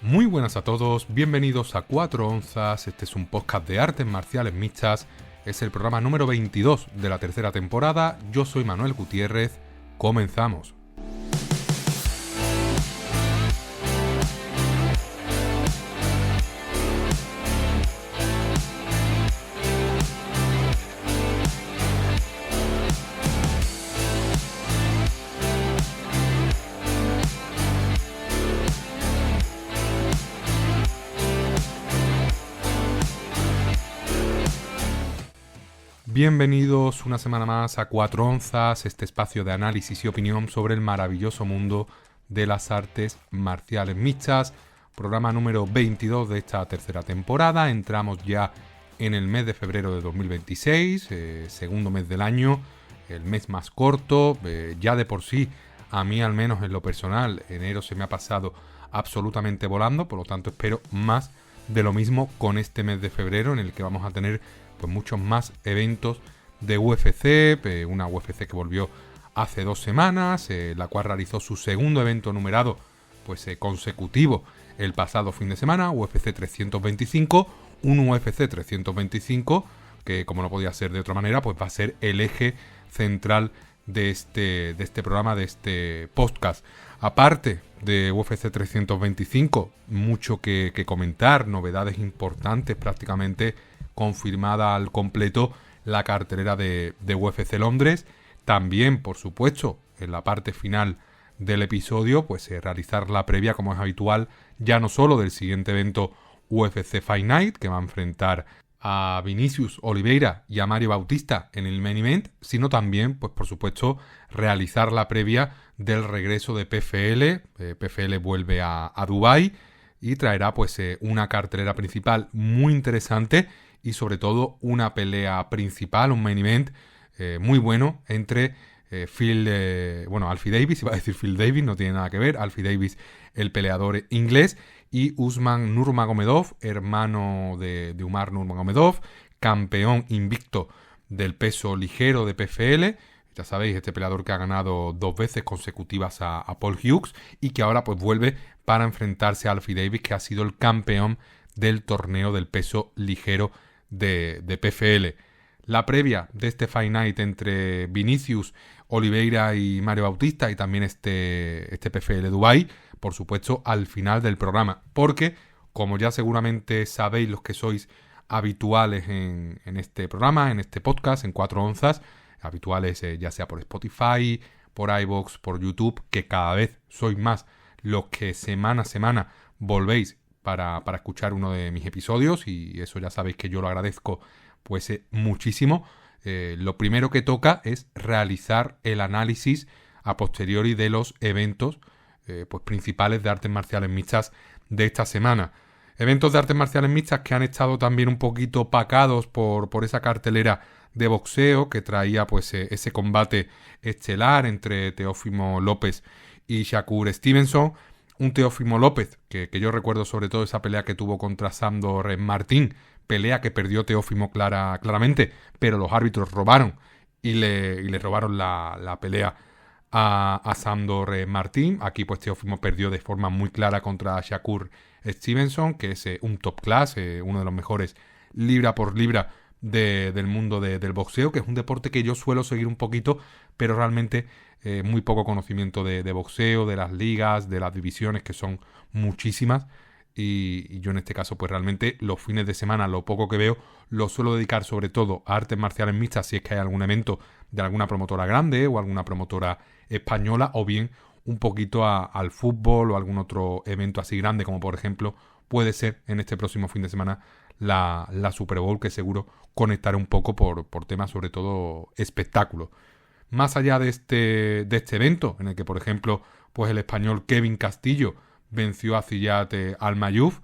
Muy buenas a todos, bienvenidos a 4 onzas, este es un podcast de artes marciales mixtas, es el programa número 22 de la tercera temporada, yo soy Manuel Gutiérrez, comenzamos. Bienvenidos una semana más a 4 onzas, este espacio de análisis y opinión sobre el maravilloso mundo de las artes marciales mixtas. Programa número 22 de esta tercera temporada. Entramos ya en el mes de febrero de 2026, segundo mes del año, el mes más corto. Ya de por sí, a mí al menos en lo personal, enero se me ha pasado absolutamente volando, por lo tanto espero más de lo mismo con este mes de febrero, en el que vamos a tener pues muchos más eventos de UFC, una UFC que volvió hace 2 semanas, la cual realizó su segundo evento numerado consecutivo el pasado fin de semana, UFC 325, un UFC 325 que, como no podía ser de otra manera, pues va a ser el eje central de este programa, de este podcast. Aparte de UFC 325, mucho que comentar, novedades importantes, prácticamente confirmada al completo la cartelera de UFC Londres. También, por supuesto, en la parte final del episodio, realizar la previa, como es habitual, ya no solo del siguiente evento UFC Fight Night, que va a enfrentar a Vinicius Oliveira y a Mario Bautista en el main event, sino también, pues por supuesto, realizar la previa del regreso de PFL. PFL vuelve a Dubái y traerá una cartelera principal muy interesante y sobre todo una pelea principal, un main event muy bueno entre Alfie Davis, iba a decir Phil Davis, no tiene nada que ver, Alfie Davis, el peleador inglés, y Usman Nurmagomedov, hermano de Umar Nurmagomedov, campeón invicto del peso ligero de PFL. Ya sabéis, este peleador que ha ganado 2 veces consecutivas a Paul Hughes y que ahora pues vuelve para enfrentarse a Alfie Davis, que ha sido el campeón del torneo del peso ligero de PFL. La previa de este Fight Night entre Vinicius Oliveira y Mario Bautista, y también este PFL Dubai, por supuesto, al final del programa, porque, como ya seguramente sabéis los que sois habituales en este programa, en este podcast, en 4 onzas, habituales ya sea por Spotify, por iVoox, por YouTube, que cada vez sois más los que semana a semana volvéis para escuchar uno de mis episodios, y eso ya sabéis que yo lo agradezco muchísimo. Lo primero que toca es realizar el análisis a posteriori de los eventos principales de artes marciales mixtas de esta semana. Eventos de artes marciales mixtas que han estado también un poquito opacados por esa cartelera de boxeo que traía ese combate estelar entre Teófimo López y Shakur Stevenson. Un Teófimo López que yo recuerdo sobre todo esa pelea que tuvo contra Sandor Martín, pelea que perdió Teófimo claramente, pero los árbitros robaron y le robaron la pelea a Sandor Martín. Aquí Teófimo perdió de forma muy clara contra Shakur Stevenson, que es un top class, uno de los mejores libra por libra del mundo del boxeo, que es un deporte que yo suelo seguir un poquito, pero realmente muy poco conocimiento de boxeo, de las ligas, de las divisiones, que son muchísimas, y yo en este caso realmente los fines de semana, lo poco que veo, lo suelo dedicar sobre todo a artes marciales mixtas, si es que hay algún evento de alguna promotora grande o alguna promotora española, o bien un poquito al fútbol o algún otro evento así grande, como por ejemplo puede ser en este próximo fin de semana la Super Bowl, que seguro conectaré un poco por temas sobre todo espectáculo. Más allá de este evento, en el que por ejemplo el español Kevin Castillo venció a Ziyad Al-Mayyouf,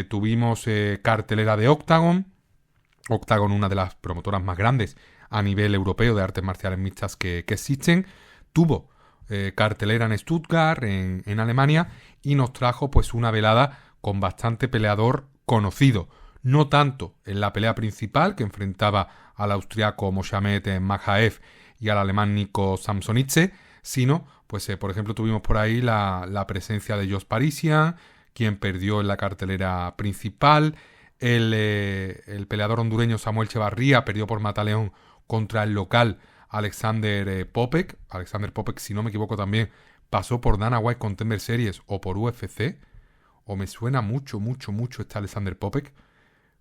tuvimos cartelera de Octagon, una de las promotoras más grandes a nivel europeo de artes marciales mixtas que existen. Tuvo cartelera en Stuttgart, en Alemania, y nos trajo una velada con bastante peleador conocido. No tanto en la pelea principal, que enfrentaba al austriaco Mohamed Makhaev y al alemán Nico Samsonidze, sino, por ejemplo, tuvimos por ahí la presencia de Jos Parisian, quien perdió en la cartelera principal. El peleador hondureño Samuel Chevarría perdió por mataleón contra el local Alexander Popek. Alexander Popek, si no me equivoco, también pasó por Dana White Contender Series o por UFC. O me suena mucho este Alexander Popek.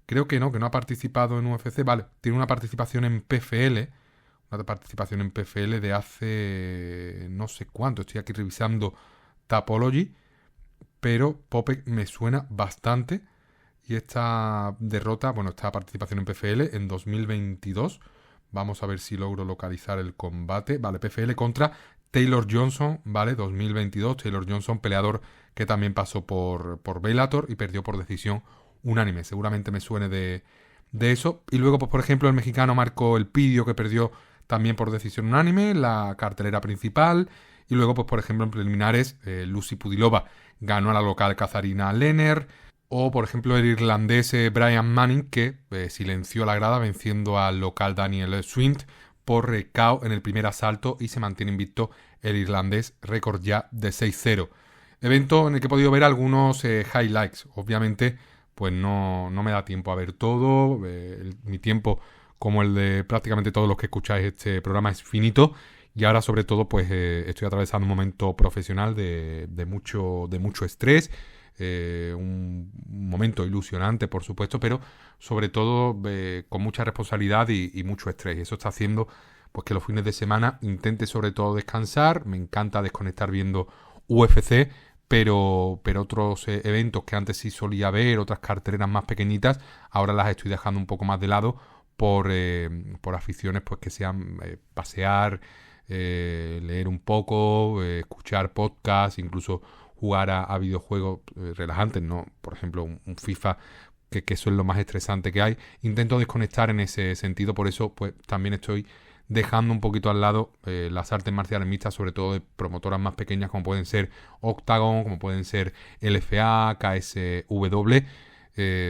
Creo que no ha participado en UFC. Vale, tiene una participación en PFL. Una participación en PFL de hace no sé cuánto. Estoy aquí revisando Tapology. Pero Popek me suena bastante. Y esta derrota, bueno, esta participación en PFL en 2022. Vamos a ver si logro localizar el combate. Vale, PFL contra Taylor Johnson, ¿vale? 2022. Taylor Johnson, peleador que también pasó por Bellator y perdió por decisión unánime. Seguramente me suene de eso. Y luego, pues por ejemplo, el mexicano Marco Elpidio, que perdió también por decisión unánime la cartelera principal. Y luego, pues por ejemplo, en preliminares, Lucy Pudilova ganó a la local Kazarina Lenner. O, por ejemplo, el irlandés Brian Manning, que silenció la grada venciendo al local Daniel Swint por KO en el primer asalto y se mantiene invicto el irlandés, récord ya de 6-0. Evento en el que he podido ver algunos highlights. Obviamente, pues no me da tiempo a ver todo. Mi tiempo, como el de prácticamente todos los que escucháis este programa, es finito. Y ahora, sobre todo, pues estoy atravesando un momento profesional de mucho estrés. Un momento ilusionante, por supuesto, pero sobre todo con mucha responsabilidad y mucho estrés. Y eso está haciendo pues que los fines de semana intente sobre todo descansar. Me encanta desconectar viendo UFC, pero otros eventos que antes sí solía ver, otras carteleras más pequeñitas, ahora las estoy dejando un poco más de lado por aficiones pues que sean pasear, leer un poco, escuchar podcasts, incluso jugar a videojuegos relajantes, ¿no? Por ejemplo, un FIFA, que eso es lo más estresante que hay. Intento desconectar en ese sentido, por eso pues también estoy dejando un poquito al lado las artes marciales mixtas, sobre todo de promotoras más pequeñas como pueden ser Octagon, como pueden ser LFA, KSW,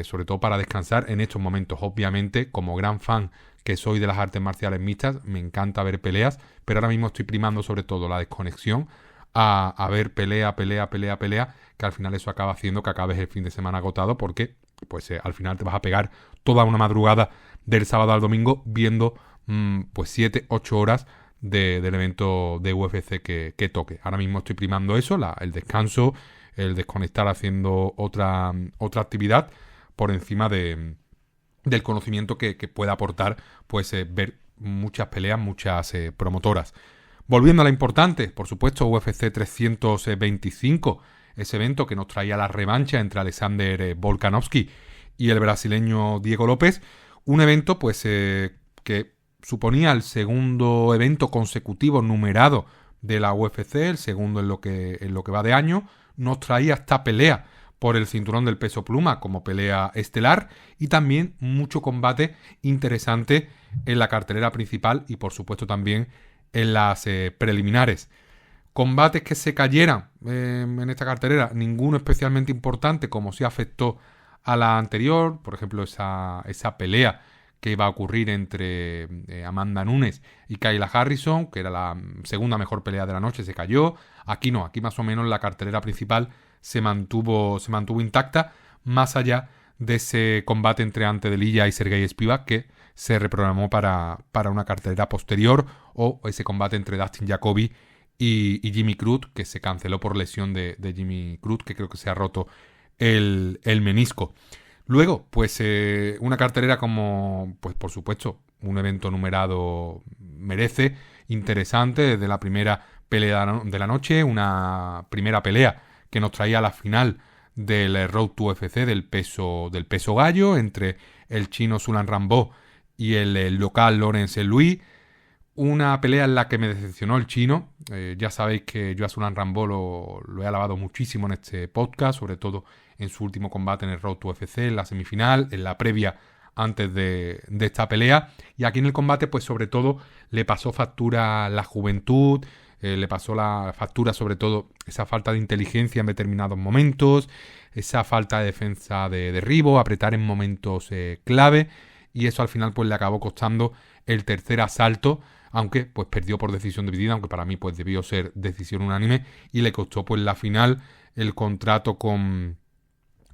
sobre todo para descansar en estos momentos. Obviamente, como gran fan que soy de las artes marciales mixtas, me encanta ver peleas, pero ahora mismo estoy primando sobre todo la desconexión a ver pelea, que al final eso acaba haciendo que acabes el fin de semana agotado, porque pues al final te vas a pegar toda una madrugada del sábado al domingo viendo pues 7-8 horas del evento de UFC que toque. Ahora mismo estoy primando eso, el descanso, el desconectar haciendo otra actividad por encima del conocimiento que pueda aportar pues ver muchas peleas, muchas promotoras. Volviendo a la importante, por supuesto, UFC 325, ese evento que nos traía la revancha entre Alexander Volkanovski y el brasileño Diego López. Un evento pues que suponía el segundo evento consecutivo numerado de la UFC, el segundo en lo que va de año. Nos traía esta pelea por el cinturón del peso pluma como pelea estelar y también mucho combate interesante en la cartelera principal y por supuesto también en las preliminares. Combates que se cayeran en esta cartelera, ninguno especialmente importante, como sí afectó a la anterior. Por ejemplo, esa pelea que iba a ocurrir entre Amanda Nunes y Kayla Harrison, que era la segunda mejor pelea de la noche, se cayó. Aquí no, aquí más o menos la cartelera principal se mantuvo intacta, más allá de ese combate entre Ante Delija y Sergey Spivak que se reprogramó para una cartelera posterior, o ese combate entre Dustin Jacoby y Jimmy Crute, que se canceló por lesión de Jimmy Crute, que creo que se ha roto el menisco. Luego, pues una cartelera como, pues por supuesto, un evento numerado merece, interesante, desde la primera pelea de la noche, una primera pelea que nos traía a la final del Road to UFC del peso gallo entre el chino Sulan Rambo y el local Lawrence Louis. Una pelea en la que me decepcionó el chino. Ya sabéis que yo a Sulan Rambo lo he alabado muchísimo en este podcast, sobre todo en su último combate en el Road to UFC, en la semifinal, en la previa antes de esta pelea. Y aquí en el combate, pues sobre todo, le pasó factura la juventud, le pasó la factura sobre todo esa falta de inteligencia en determinados momentos, esa falta de defensa de derribo, apretar en momentos clave, y eso al final pues le acabó costando el tercer asalto, aunque pues perdió por decisión dividida, aunque para mí pues debió ser decisión unánime, y le costó pues la final, el contrato con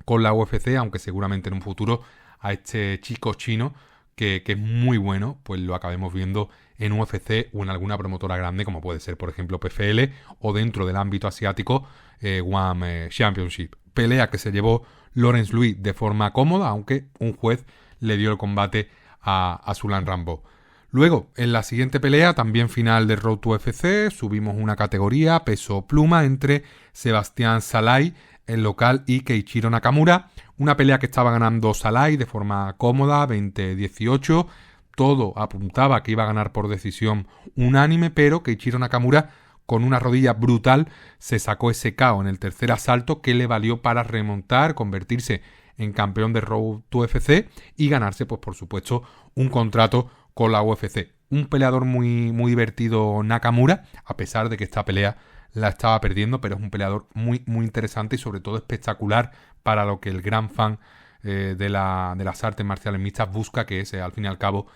con la UFC, aunque seguramente en un futuro a este chico chino, que es muy bueno, pues lo acabemos viendo en UFC o en alguna promotora grande, como puede ser, por ejemplo, PFL, o dentro del ámbito asiático, One Championship. Pelea que se llevó Lawrence Louis de forma cómoda, aunque un juez le dio el combate a Sulan Rambo. Luego, en la siguiente pelea, también final de Road to UFC, subimos una categoría, peso pluma, entre Sebastián Salai, el local, y Keiichiro Nakamura. Una pelea que estaba ganando Salai de forma cómoda, 20-18. Todo apuntaba que iba a ganar por decisión unánime, pero Keiichiro Nakamura, con una rodilla brutal, se sacó ese KO en el tercer asalto que le valió para remontar, convertirse en campeón de Road to UFC y ganarse, pues por supuesto, un contrato con la UFC. Un peleador muy, muy divertido Nakamura, a pesar de que esta pelea la estaba perdiendo, pero es un peleador muy, muy interesante y sobre todo espectacular para lo que el gran fan de las artes marciales mixtas busca, que es al fin y al cabo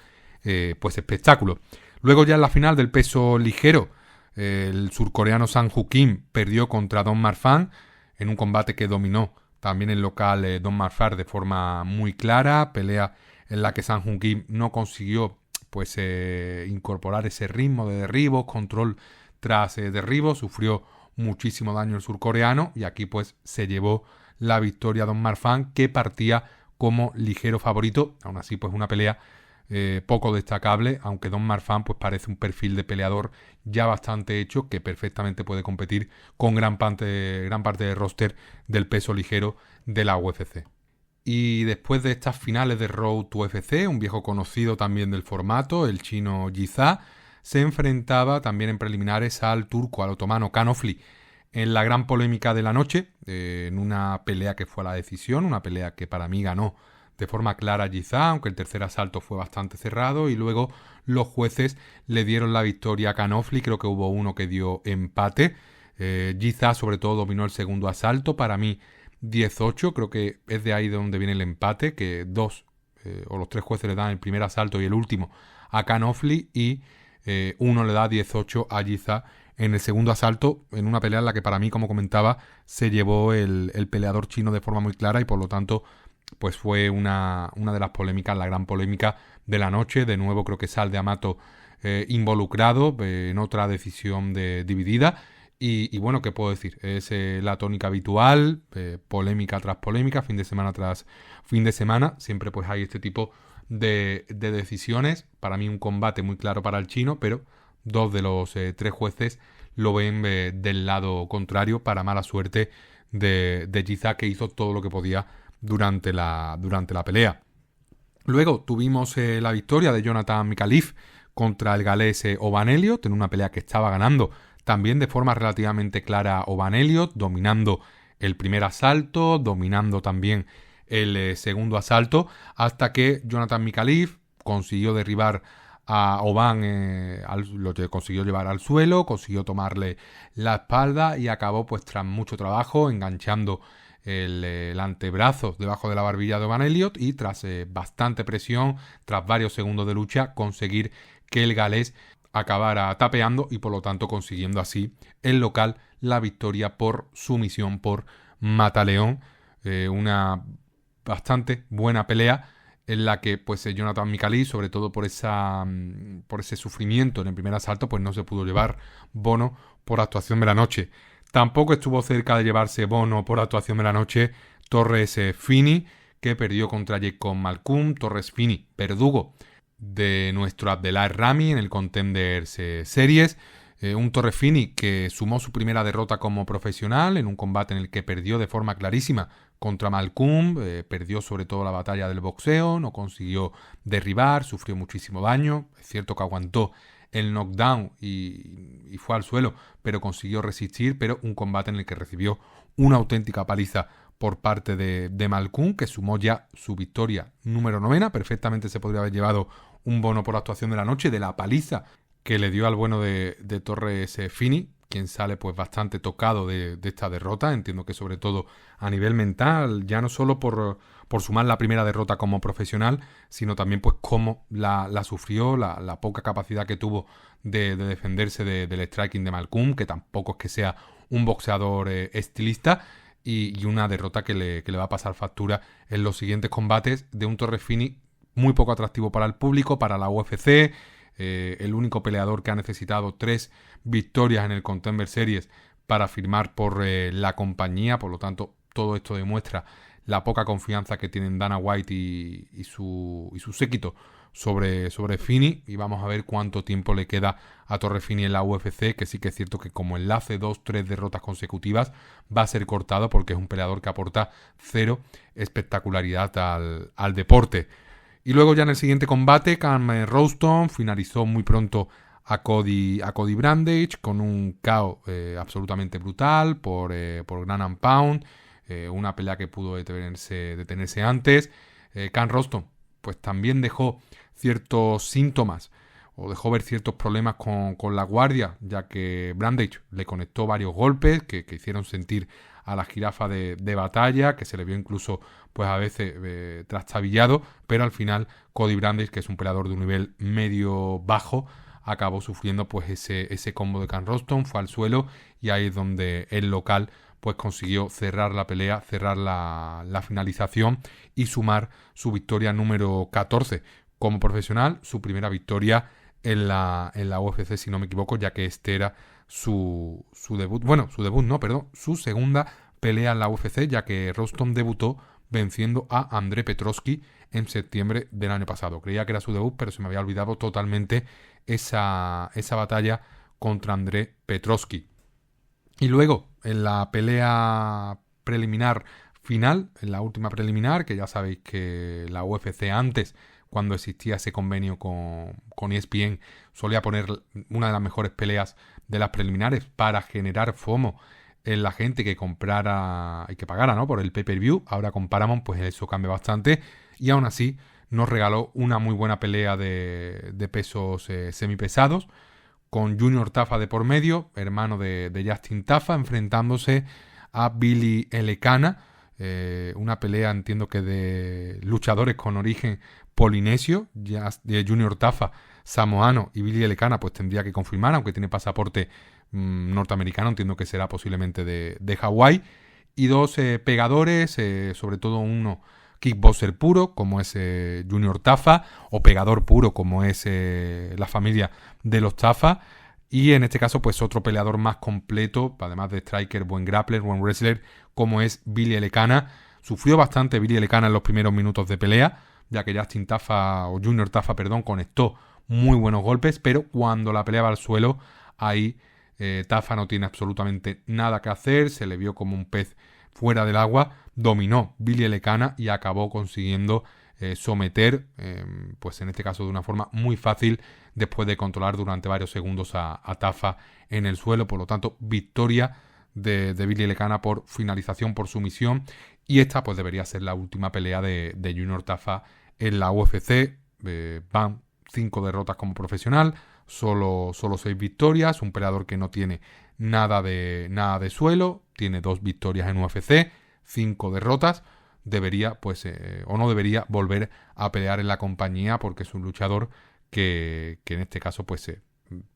pues espectáculo. Luego ya en la final del peso ligero, el surcoreano Sang Woo Kim perdió contra Don Marfan en un combate que dominó también el local Don Marfan de forma muy clara, pelea en la que Sang Woo Kim no consiguió pues incorporar ese ritmo de derribos, control tras derribos, sufrió muchísimo daño el surcoreano y aquí pues se llevó la victoria Don Marfan, que partía como ligero favorito. Aún así pues una pelea poco destacable, aunque Don Marfan pues parece un perfil de peleador ya bastante hecho, que perfectamente puede competir con gran parte de roster del peso ligero de la UFC. Y después de estas finales de Road to UFC, un viejo conocido también del formato, el chino Jiza, se enfrentaba también en preliminares al turco, al otomano Kanofli, en la gran polémica de la noche, en una pelea que fue a la decisión, una pelea que para mí ganó de forma clara Jiza, aunque el tercer asalto fue bastante cerrado, y luego los jueces le dieron la victoria a Kanofli. Creo que hubo uno que dio empate. Jiza sobre todo dominó el segundo asalto, para mí 10-8, creo que es de ahí de donde viene el empate, que dos o los tres jueces le dan el primer asalto y el último a Kanofli, y uno le da 18 a Jiza en el segundo asalto, en una pelea en la que para mí, como comentaba, se llevó el peleador chino de forma muy clara y por lo tanto pues fue una de las polémicas, la gran polémica de la noche. De nuevo creo que Sal de Amato involucrado en otra decisión dividida. Y bueno, ¿qué puedo decir? Es la tónica habitual, polémica tras polémica, fin de semana tras fin de semana. Siempre pues hay este tipo de decisiones. Para mí un combate muy claro para el chino, pero dos de los tres jueces lo ven del lado contrario, para mala suerte de Jiza, que hizo todo lo que podía durante la pelea. Luego tuvimos la victoria de Jonathan Micallef contra el galés Oban Elliott, en una pelea que estaba ganando también de forma relativamente clara Oban Elliott, dominando el primer asalto, dominando también el segundo asalto, hasta que Jonathan Micallef consiguió derribar a Oban, lo consiguió llevar al suelo, consiguió tomarle la espalda y acabó pues tras mucho trabajo enganchando el antebrazo debajo de la barbilla de Oban Elliott y tras bastante presión, tras varios segundos de lucha, conseguir que el galés acabara tapeando y por lo tanto consiguiendo así el local la victoria por sumisión por mataleón. Una bastante buena pelea en la que pues Jonathan Micallef, sobre todo por ese sufrimiento en el primer asalto, pues no se pudo llevar bono por actuación de la noche. Tampoco estuvo cerca de llevarse bono por actuación de la noche Torres Fini, que perdió contra Jacob Malkoun. Torres Fini, verdugo de nuestro Abdellah Rami en el Contenders Series. Un Torres Fini que sumó su primera derrota como profesional en un combate en el que perdió de forma clarísima contra Malkoun. Perdió sobre todo la batalla del boxeo, no consiguió derribar, sufrió muchísimo daño. Es cierto que aguantó el knockdown y fue al suelo, pero consiguió resistir. Pero un combate en el que recibió una auténtica paliza por parte de Malkoun, que sumó ya su victoria número 9. Perfectamente se podría haber llevado un bono por actuación de la noche, de la paliza que le dio al bueno de Torres Fini, quien sale pues bastante tocado de esta derrota. Entiendo que sobre todo a nivel mental, ya no solo por sumar la primera derrota como profesional, sino también pues cómo la sufrió, la poca capacidad que tuvo de defenderse del striking de Malkoun, que tampoco es que sea un boxeador estilista. y una derrota que le va a pasar factura en los siguientes combates de un Torres Fini muy poco atractivo para el público, para la UFC. El único peleador que ha necesitado 3 victorias en el Contender Series para firmar por la compañía. Por lo tanto, todo esto demuestra la poca confianza que tienen Dana White y su séquito sobre Fini, y vamos a ver cuánto tiempo le queda a Torres Fini en la UFC, que sí que es cierto que como enlace 2-3 derrotas consecutivas va a ser cortado porque es un peleador que aporta 0 espectacularidad al deporte. Y luego ya en el siguiente combate, Cam Rowston finalizó muy pronto a Cody Brandage con un KO absolutamente brutal por Ground and Pound, una pelea que pudo detenerse antes. Cam Rowston pues también dejó ciertos síntomas o dejó ver ciertos problemas con la guardia, ya que Brandage le conectó varios golpes que hicieron sentir a la jirafa de batalla, que se le vio incluso pues a veces trastabillado, pero al final Cody Brandage, que es un peleador de un nivel medio-bajo, acabó sufriendo pues ese combo de Cam Rowston, fue al suelo, y ahí es donde el local pues consiguió cerrar la pelea, cerrar la finalización y sumar su victoria número 14 como profesional, su primera victoria en la UFC, si no me equivoco, ya que este era su debut, su segunda pelea en la UFC, ya que Rowston debutó venciendo a André Petroski en septiembre del año pasado. Creía que era su debut, pero se me había olvidado totalmente esa batalla contra André Petroski. Y luego, en la pelea preliminar final, en la última preliminar, que ya sabéis que la UFC antes, cuando existía ese convenio con ESPN, solía poner una de las mejores peleas de las preliminares para generar FOMO en la gente que comprara y que pagara, ¿no?, por el pay-per-view. Ahora con Paramount, pues eso cambia bastante, y aún así nos regaló una muy buena pelea de pesos semipesados, con Junior Tafa de por medio, hermano de Justin Tafa, enfrentándose a Billy Elecana. Una pelea, entiendo que de luchadores con origen polinesio. Junior Tafa, samoano, y Billy Elecana pues tendría que confirmar, aunque tiene pasaporte norteamericano, entiendo que será posiblemente de Hawái. Y 2 pegadores, sobre todo uno kickboxer puro, como es Junior Tafa, o pegador puro, como es la familia de los Tafa. Y en este caso, pues otro peleador más completo, además de striker, buen grappler, buen wrestler, como es Billy Elecana. Sufrió bastante Billy Elecana en los primeros minutos de pelea, ya que Justin Tafa, o Junior Tafa, perdón, conectó muy buenos golpes, pero cuando la pelea va al suelo, ahí Tafa no tiene absolutamente nada que hacer, se le vio como un pez fuera del agua, dominó Billy Elecana y acabó consiguiendo someter, pues en este caso de una forma muy fácil, después de controlar durante varios segundos a Tafa en el suelo. Por lo tanto, victoria de Billy Elecana por finalización, por sumisión, y esta pues debería ser la última pelea de Junior Tafa en la UFC. Van 5 derrotas como profesional, solo 6 victorias, un peleador que no tiene nada de suelo, tiene 2 victorias en UFC, 5 derrotas. Debería, pues, o no debería volver a pelear en la compañía, porque es un luchador que en este caso, pues,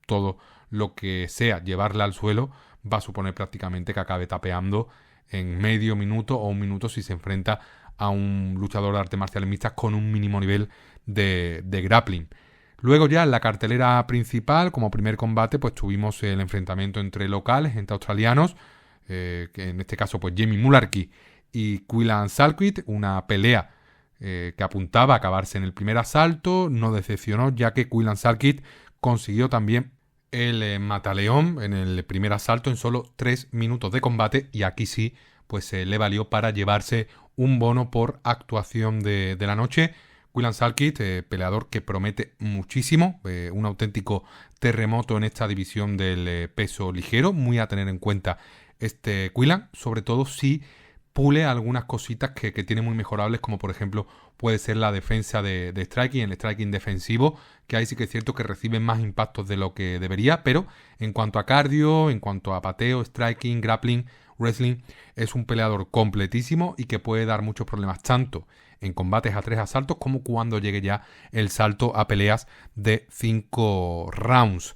todo lo que sea llevarle al suelo va a suponer prácticamente que acabe tapeando en medio minuto o un minuto si se enfrenta a un luchador de artes marciales mixtas con un mínimo nivel de grappling. Luego ya en la cartelera principal, como primer combate, pues tuvimos el enfrentamiento entre locales, entre australianos, que en este caso pues Jamie Mullarkey y Quillan Salkit, una pelea que apuntaba a acabarse en el primer asalto. No decepcionó, ya que Quillan Salkit consiguió también el mataleón en el primer asalto en solo 3 minutos de combate, y aquí sí pues le valió para llevarse un bono por actuación de la noche. Quillan Salkit, peleador que promete muchísimo, un auténtico terremoto en esta división del peso ligero, muy a tener en cuenta este Quillan, sobre todo si pule algunas cositas que tiene muy mejorables, como por ejemplo puede ser la defensa de striking, el striking defensivo, que ahí sí que es cierto que recibe más impactos de lo que debería, pero en cuanto a cardio, en cuanto a pateo, striking, grappling, wrestling, es un peleador completísimo y que puede dar muchos problemas tanto en combates a 3 asaltos como cuando llegue ya el salto a peleas de 5 rounds.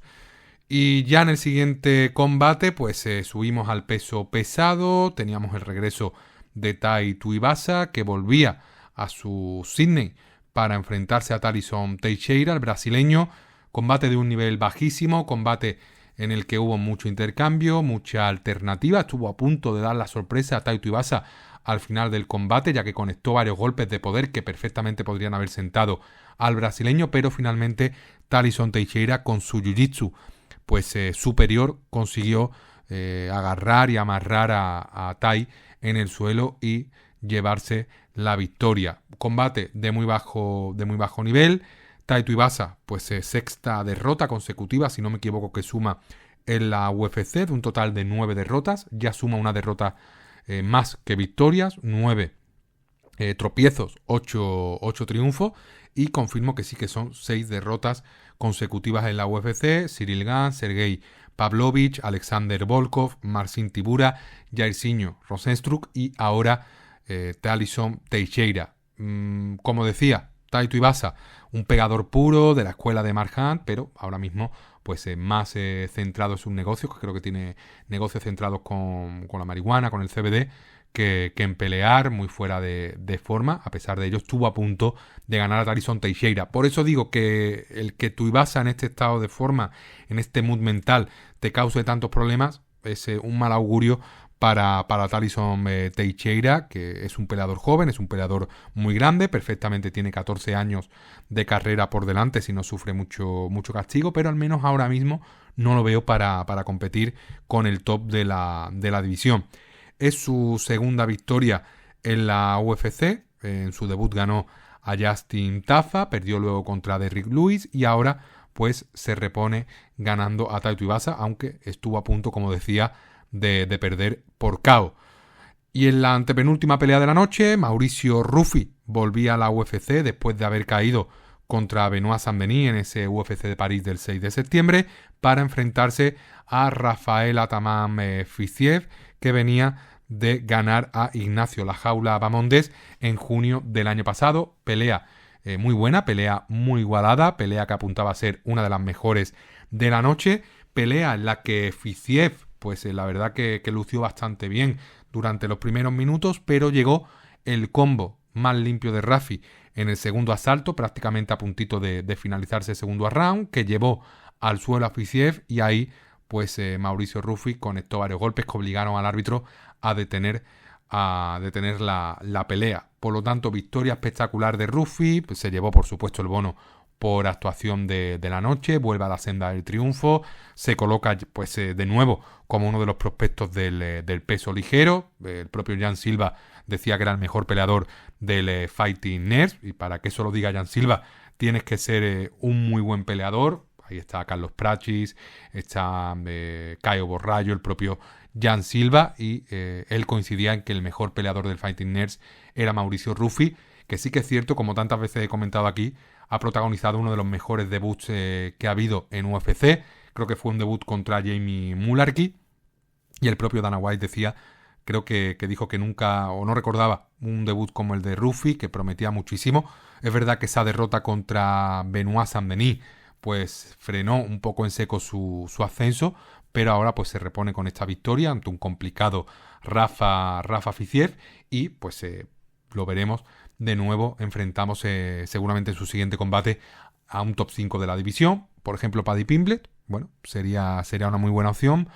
Y ya en el siguiente combate, pues subimos al peso pesado. Teníamos el regreso de Tai Tuivasa, que volvía a su Sydney para enfrentarse a Thalisson Teixeira, el brasileño. Combate de un nivel bajísimo, combate en el que hubo mucho intercambio, mucha alternativa. Estuvo a punto de dar la sorpresa a Tai Tuivasa al final del combate, ya que conectó varios golpes de poder que perfectamente podrían haber sentado al brasileño, pero finalmente Thalisson Teixeira, con su jiu-jitsu pues superior, consiguió agarrar y amarrar a Tai en el suelo y llevarse la victoria. Combate de muy bajo nivel. Tai Tuivasa, pues sexta derrota consecutiva, si no me equivoco, que suma en la UFC, de un total de 9 derrotas. Ya suma una derrota más que victorias, 9 tropiezos, 8 triunfos, y confirmo que sí que son 6 derrotas consecutivas en la UFC. Cyril Gane, Sergey Pavlovich, Alexander Volkov, Marcin Tybura, Jairzinho Rozenstruik y ahora Thalisson Teixeira. Como decía, Tai Tuivasa, un pegador puro de la escuela de Mark Hunt, pero ahora mismo pues más centrado en sus negocios, que creo que tiene negocios centrados con la marihuana, con el CBD, que en pelear, muy fuera de forma. A pesar de ello, estuvo a punto de ganar a Thalisson Teixeira. Por eso digo que el que Tuivasa en este estado de forma, en este mood mental, te cause tantos problemas, es un mal augurio para Thalisson Teixeira, que es un peleador joven, es un peleador muy grande, perfectamente tiene 14 años de carrera por delante si no sufre mucho castigo, pero al menos ahora mismo no lo veo para competir con el top de la división. Es su segunda victoria en la UFC. En su debut ganó a Justin Tafa, perdió luego contra Derrick Lewis y ahora pues se repone ganando a Tai Tuivasa, aunque estuvo a punto, como decía, de perder por KO. Y en la antepenúltima pelea de la noche, Mauricio Ruffi volvía a la UFC después de haber caído contra Benoit Saint-Denis en ese UFC de París del 6 de septiembre para enfrentarse a Rafael Ataman Fiziev, que venía de ganar a Ignacio La Jaula Bamondes en junio del año pasado. Pelea muy buena, pelea muy igualada, pelea que apuntaba a ser una de las mejores de la noche, pelea en la que Fiziev, pues la verdad que lució bastante bien durante los primeros minutos, pero llegó el combo más limpio de Rafi en el segundo asalto, prácticamente a puntito de finalizarse el segundo round, que llevó al suelo a Fiziev y ahí pues Mauricio Ruffi conectó varios golpes que obligaron al árbitro a detener la pelea. Por lo tanto, victoria espectacular de Ruffi, pues se llevó por supuesto el bono por actuación de la noche, vuelve a la senda del triunfo, se coloca pues de nuevo como uno de los prospectos del peso ligero. El propio Jan Silva decía que era el mejor peleador del Fighting Nerds, y para que eso lo diga Jan Silva tienes que ser un muy buen peleador. Ahí está Carlos Prachis, está Caio Borrallo, el propio Jan Silva, y él coincidía en que el mejor peleador del Fighting Nerds era Mauricio Ruffi, que sí que es cierto, como tantas veces he comentado aquí, ha protagonizado uno de los mejores debuts que ha habido en UFC. Creo que fue un debut contra Jamie Mullarkey, y el propio Dana White decía, creo que dijo que nunca o no recordaba un debut como el de Ruffi, que prometía muchísimo. Es verdad que esa derrota contra Benoit Saint-Denis pues frenó un poco en seco su ascenso, pero ahora pues se repone con esta victoria ante un complicado Rafa Fiziev, y pues lo veremos de nuevo. Enfrentamos seguramente en su siguiente combate a un top 5 de la división, por ejemplo Paddy Pimblett. Bueno, sería una muy buena opción.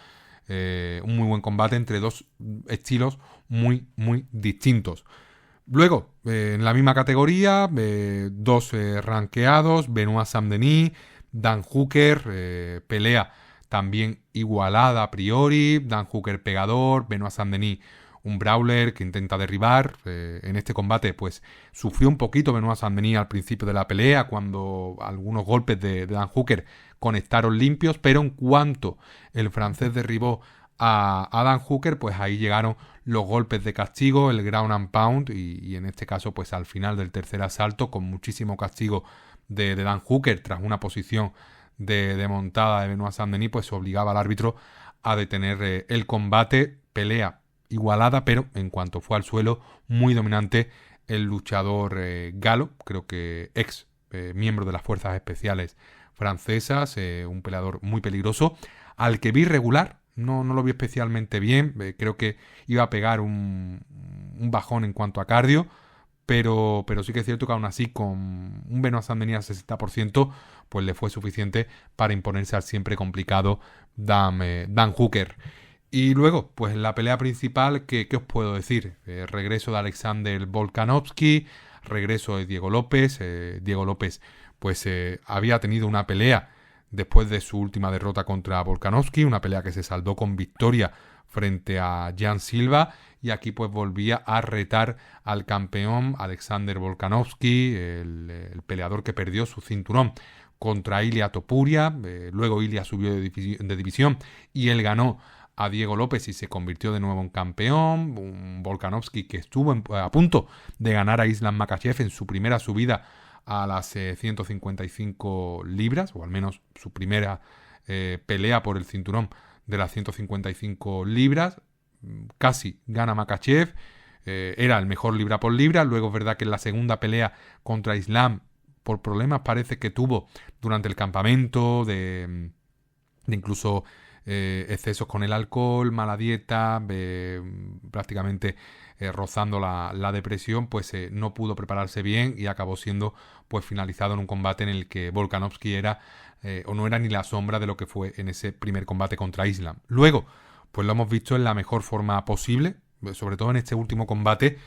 Un muy buen combate entre dos estilos muy distintos. Luego, en la misma categoría, dos rankeados, Benoit Saint-Denis, Dan Hooker, pelea también igualada a priori, Dan Hooker pegador, Benoit Saint-Denis un brawler que intenta derribar. En este combate pues sufrió un poquito Benoit Saint-Denis al principio de la pelea, cuando algunos golpes de Dan Hooker conectaron limpios, pero en cuanto el francés derribó a Dan Hooker, pues ahí llegaron los golpes de castigo, el ground and pound, y en este caso pues al final del tercer asalto, con muchísimo castigo de Dan Hooker tras una posición de montada de Benoit Saint-Denis, pues obligaba al árbitro a detener el combate. Pelea igualada, pero en cuanto fue al suelo, muy dominante el luchador galo, creo que ex miembro de las fuerzas especiales francesas, un peleador muy peligroso, al que vi regular, no lo vi especialmente bien, creo que iba a pegar un bajón en cuanto a cardio, pero sí que es cierto que aún así con un Benoit Saint-Denis al 60%, pues le fue suficiente para imponerse al siempre complicado Dan Hooker. Y luego, pues en la pelea principal, ¿qué os puedo decir? Regreso de Alexander Volkanovski, regreso de Diego López. Diego López pues había tenido una pelea después de su última derrota contra Volkanovski, una pelea que se saldó con victoria frente a Jan Silva, y aquí pues volvía a retar al campeón Alexander Volkanovski, el peleador que perdió su cinturón contra Ilia Topuria. Luego Ilia subió de división y él ganó a Diego López y se convirtió de nuevo en campeón. Un Volkanovski que estuvo a punto de ganar a Islam Makhachev en su primera subida a las 155 libras, o al menos su primera pelea por el cinturón de las 155 libras. Casi gana Makhachev, era el mejor libra por libra. Luego es verdad que en la segunda pelea contra Islam, por problemas parece que tuvo durante el campamento, de incluso excesos con el alcohol, mala dieta, prácticamente rozando la depresión, pues no pudo prepararse bien y acabó siendo pues finalizado en un combate en el que Volkanovski era o no era ni la sombra de lo que fue en ese primer combate contra Islam. Luego, pues lo hemos visto en la mejor forma posible, sobre todo en este último combate.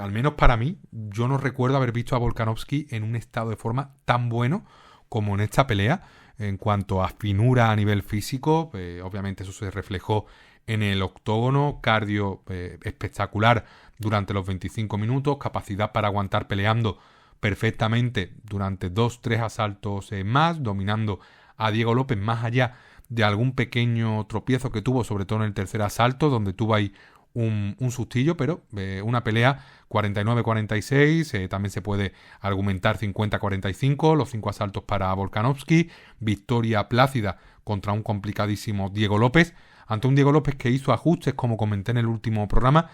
Al menos para mí, yo no recuerdo haber visto a Volkanovski en un estado de forma tan bueno como en esta pelea. En cuanto a finura a nivel físico, obviamente eso se reflejó en el octógono, cardio espectacular durante los 25 minutos, capacidad para aguantar peleando perfectamente durante 2-3 asaltos más, dominando a Diego López más allá de algún pequeño tropiezo que tuvo, sobre todo en el tercer asalto, donde tuvo ahí un sustillo, pero una pelea 49-46, también se puede argumentar 50-45, los 5 asaltos para Volkanovski, victoria plácida contra un complicadísimo Diego López, ante un Diego López que hizo ajustes, como comenté en el último programa,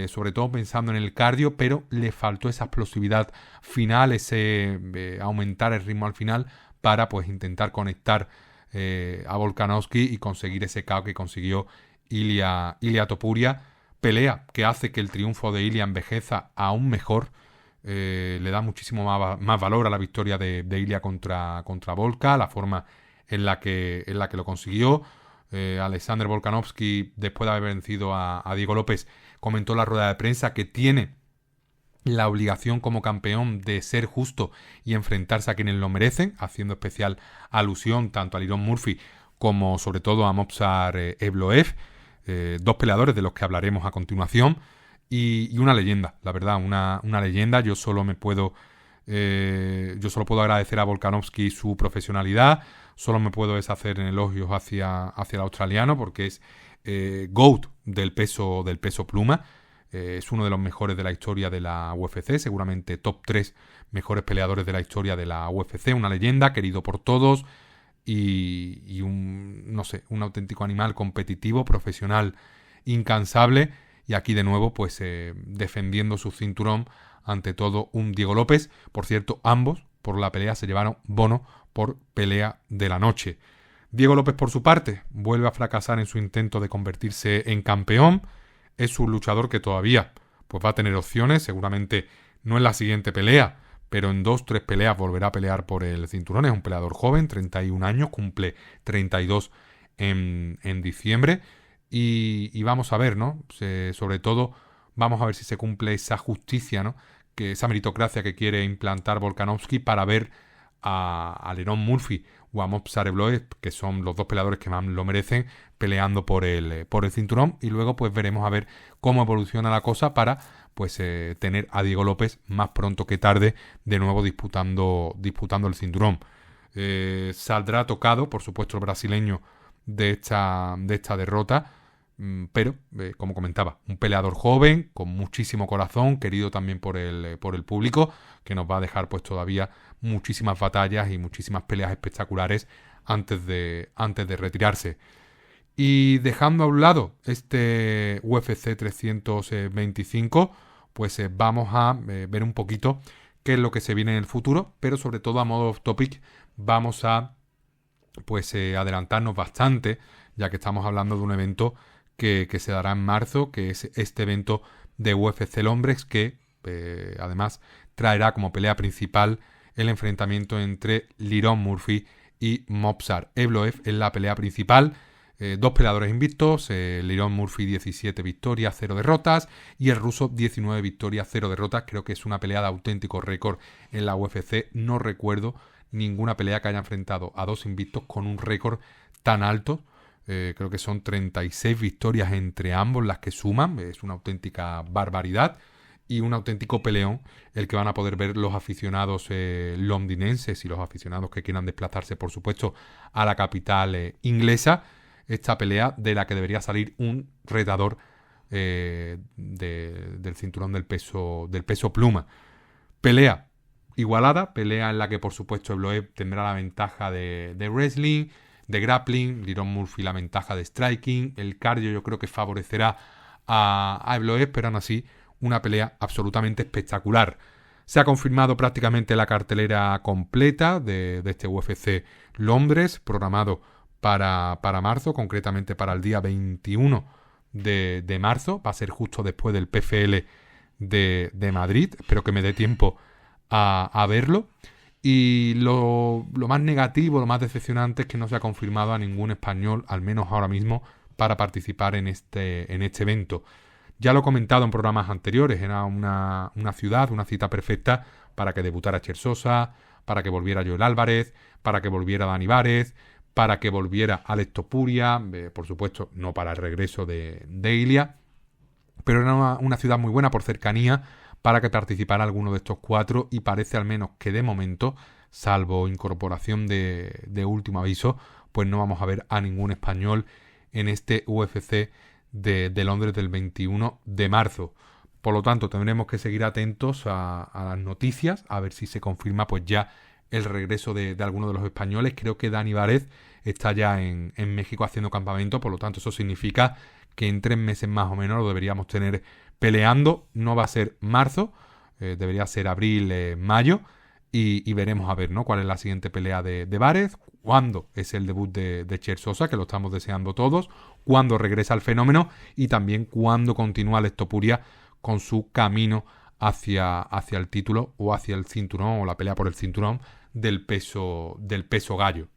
sobre todo pensando en el cardio, pero le faltó esa explosividad final, ese aumentar el ritmo al final para pues intentar conectar a Volkanovski y conseguir ese KO que consiguió Ilia Topuria. Pelea que hace que el triunfo de Ilia envejeza aún mejor, le da muchísimo más valor a la victoria de Ilia contra Volka, la forma en la que lo consiguió. Alexander Volkanovski, después de haber vencido a Diego López, comentó en la rueda de prensa que tiene la obligación como campeón de ser justo y enfrentarse a quienes lo merecen, haciendo especial alusión tanto a Liron Murphy como sobre todo a Movsar Evloev, dos peleadores de los que hablaremos a continuación, y una leyenda, la verdad, una leyenda. Yo solo puedo agradecer a Volkanovski su profesionalidad, solo me puedo deshacer en elogios hacia el australiano, porque es GOAT del peso pluma. Es uno de los mejores de la historia de la UFC, seguramente top 3 mejores peleadores de la historia de la UFC, una leyenda, querido por todos, y un auténtico animal competitivo, profesional, incansable, y aquí de nuevo pues defendiendo su cinturón ante todo un Diego López. Por cierto, ambos por la pelea se llevaron bono por pelea de la noche. Diego López, por su parte, vuelve a fracasar en su intento de convertirse en campeón. Es un luchador que todavía pues va a tener opciones, seguramente no en la siguiente pelea, pero en 2-3 peleas volverá a pelear por el cinturón. Es un peleador joven, 31 años, cumple 32 en diciembre, y vamos a ver, ¿no? Sobre todo vamos a ver si se cumple esa justicia, ¿no? Que esa meritocracia que quiere implantar Volkanovski, para ver a Liron Murphy o a Movsar Evloev, que son los dos peleadores que más lo merecen, peleando por el cinturón, y luego pues veremos a ver cómo evoluciona la cosa para pues tener a Diego López más pronto que tarde de nuevo disputando el cinturón. Saldrá tocado, por supuesto, el brasileño de esta derrota, pero como comentaba, un peleador joven con muchísimo corazón, querido también por el público, que nos va a dejar pues todavía muchísimas batallas y muchísimas peleas espectaculares antes de retirarse. Y dejando a un lado este UFC 325, pues vamos a ver un poquito qué es lo que se viene en el futuro, pero sobre todo a modo off topic vamos a pues adelantarnos bastante, ya que estamos hablando de un evento que se dará en marzo, que es este evento de UFC Londres, que además traerá como pelea principal el enfrentamiento entre Liron Murphy y Movsar Evloev en la pelea principal. Dos peleadores invictos, Liron Murphy 17 victorias, 0 derrotas, y el ruso 19 victorias, 0 derrotas. Creo que es una pelea de auténtico récord en la UFC. No recuerdo ninguna pelea que haya enfrentado a dos invictos con un récord tan alto. Creo que son 36 victorias entre ambos las que suman. Es una auténtica barbaridad y un auténtico peleón el que van a poder ver los aficionados londinenses y los aficionados que quieran desplazarse, por supuesto, a la capital inglesa. Esta pelea de la que debería salir un retador del cinturón del peso pluma. Pelea igualada, pelea en la que por supuesto Evloev tendrá la ventaja de wrestling, de grappling, Liron Murphy la ventaja de striking, el cardio yo creo que favorecerá a Evloev, pero aún así una pelea absolutamente espectacular. Se ha confirmado prácticamente la cartelera completa de este UFC Londres, programado para marzo, concretamente para el día 21 de marzo. Va a ser justo después del PFL de Madrid. Espero que me dé tiempo a verlo. Y lo más negativo, lo más decepcionante es que no se ha confirmado a ningún español, al menos ahora mismo, para participar en este evento. Ya lo he comentado en programas anteriores, era una ciudad, una cita perfecta para que debutara Cher Sosa, para que volviera Joel Álvarez, para que volviera Dani Várez, para que volviera Alex Topuria, por supuesto no para el regreso de Ilia, pero era una ciudad muy buena por cercanía para que participara alguno de estos cuatro, y parece al menos que de momento, salvo incorporación de último aviso, pues no vamos a ver a ningún español en este UFC de Londres del 21 de marzo. Por lo tanto, tendremos que seguir atentos a las noticias, a ver si se confirma pues ya el regreso de alguno de los españoles. Creo que Dani Várez está ya en México haciendo campamento, por lo tanto eso significa que en 3 meses más o menos lo deberíamos tener peleando. No va a ser marzo, debería ser abril, mayo, y veremos a ver, ¿no?, cuál es la siguiente pelea de Várez, cuándo es el debut de Cher Sosa, que lo estamos deseando todos, cuándo regresa el fenómeno y también cuándo continúa Alex Topuria con su camino hacia el título o hacia el cinturón o la pelea por el cinturón del peso gallo.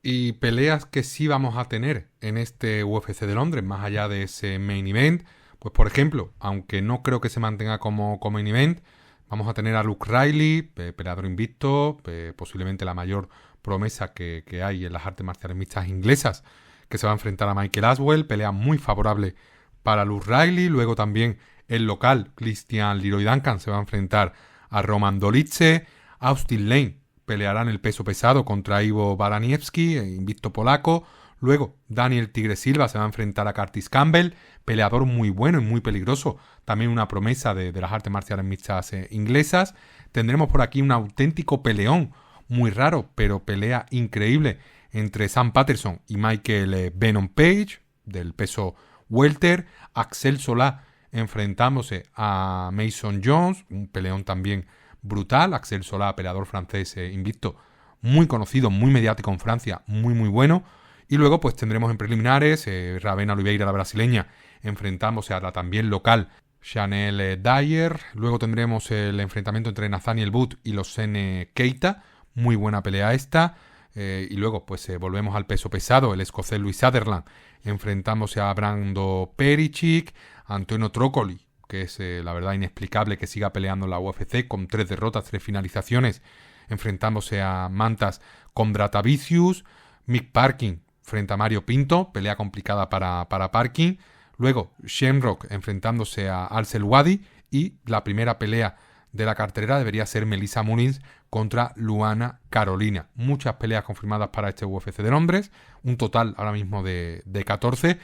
Y peleas que sí vamos a tener en este UFC de Londres, más allá de ese main event, pues por ejemplo, aunque no creo que se mantenga como main event, vamos a tener a Luke Riley, peleador invicto, posiblemente la mayor promesa que hay en las artes marciales mixtas inglesas, que se va a enfrentar a Michael Aswell, pelea muy favorable para Luke Riley. Luego también el local, Christian Leroy Duncan, se va a enfrentar a Roman Dolidze. Austin Lane peleará en el peso pesado contra Ivo Baraniewski, invicto polaco. Luego Daniel Tigre Silva se va a enfrentar a Curtis Campbell, peleador muy bueno y muy peligroso, también una promesa de las artes marciales mixtas inglesas. Tendremos por aquí un auténtico peleón, muy raro, pero pelea increíble, entre Sam Patterson y Michael Venom Page, del peso welter. Axel Solá enfrentándose a Mason Jones, un peleón también brutal. Axel Solá, peleador francés invicto, muy conocido, muy mediático en Francia, muy bueno. Y luego pues tendremos en preliminares Ravena Oliveira, la brasileña, enfrentándose a la también local Chanel Dyer. Luego tendremos el enfrentamiento entre Nathaniel Booth y Losene Keita, muy buena pelea esta. Y luego pues volvemos al peso pesado, el escocés Luis Sutherland enfrentándose a Brando Pericic. Antonio Trócoli, que es la verdad inexplicable que siga peleando en la UFC, con 3 derrotas, 3 finalizaciones, enfrentándose a Mantas Kondratavicius. Mick Parkin frente a Mario Pinto, pelea complicada para Parkin. Luego Shamrock enfrentándose a Alcel Wadi, y la primera pelea de la cartelera debería ser Melissa Mullins contra Luana Carolina. Muchas peleas confirmadas para este UFC de Londres, un total ahora mismo de 14,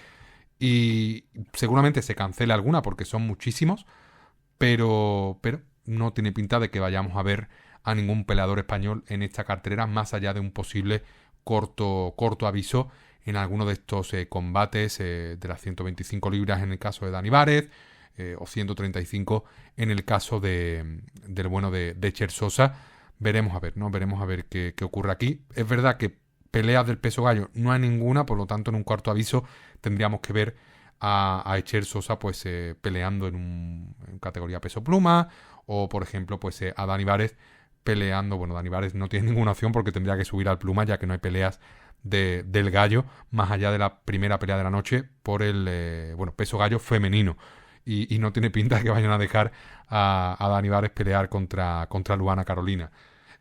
y seguramente se cancele alguna porque son muchísimos, pero no tiene pinta de que vayamos a ver a ningún peleador español en esta cartelera, más allá de un posible corto aviso en alguno de estos combates de las 125 libras en el caso de Dani Várez, o 135 en el caso del bueno de Cher Sosa. Veremos a ver, ¿no? Veremos a ver qué ocurre aquí. Es verdad que peleas del peso gallo no hay ninguna, por lo tanto en un cuarto aviso tendríamos que ver a Etxer Sosa pues peleando en categoría peso pluma, o por ejemplo pues a Dani Várez peleando. Bueno, Dani Várez no tiene ninguna opción porque tendría que subir al pluma, ya que no hay peleas del gallo más allá de la primera pelea de la noche por el peso gallo femenino, y no tiene pinta de que vayan a dejar a Dani Várez pelear contra Luana Carolina.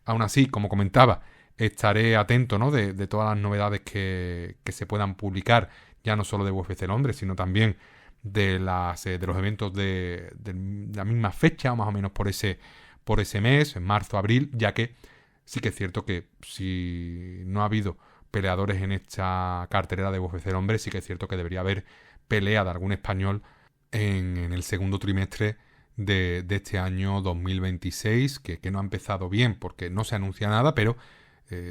Aún así, como comentaba, estaré atento, ¿no?, de todas las novedades que se puedan publicar, ya no solo de UFC Londres, sino también de los eventos de la misma fecha, o más o menos por ese mes, en marzo, abril, ya que sí que es cierto que si no ha habido peleadores en esta cartelera de UFC Londres, sí que es cierto que debería haber pelea de algún español en el segundo trimestre de este año 2026, que no ha empezado bien porque no se anuncia nada, pero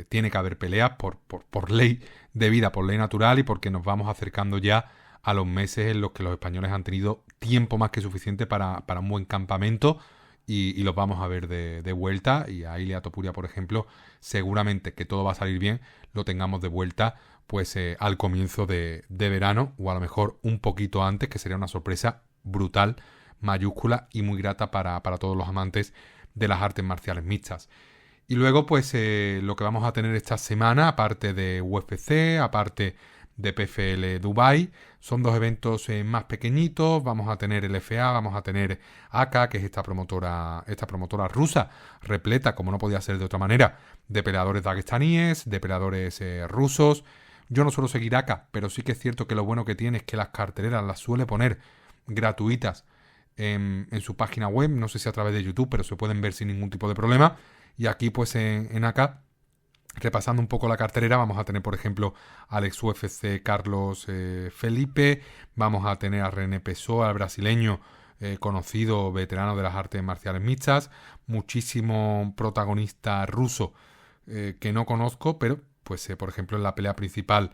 tiene que haber peleas por ley de vida, por ley natural, y porque nos vamos acercando ya a los meses en los que los españoles han tenido tiempo más que suficiente para un buen campamento, y los vamos a ver de vuelta. Y a Ilia Topuria, por ejemplo, seguramente que todo va a salir bien, lo tengamos de vuelta pues al comienzo de verano, o a lo mejor un poquito antes, que sería una sorpresa brutal, mayúscula y muy grata para todos los amantes de las artes marciales mixtas. Y luego pues lo que vamos a tener esta semana, aparte de UFC, aparte de PFL Dubai, son dos eventos más pequeñitos. Vamos a tener LFA, vamos a tener AKA, que es esta promotora rusa, repleta, como no podía ser de otra manera, de peleadores dagestaníes, de peleadores rusos. Yo no suelo seguir AKA, pero sí que es cierto que lo bueno que tiene es que las carteleras las suele poner gratuitas en su página web, no sé si a través de YouTube, pero se pueden ver sin ningún tipo de problema. Y aquí pues en AKA, repasando un poco la cartelera, vamos a tener, por ejemplo, al ex UFC Carlos Felipe, vamos a tener a René Pessoa, el brasileño, conocido veterano de las artes marciales mixtas, muchísimo protagonista ruso que no conozco, pero pues por ejemplo en la pelea principal,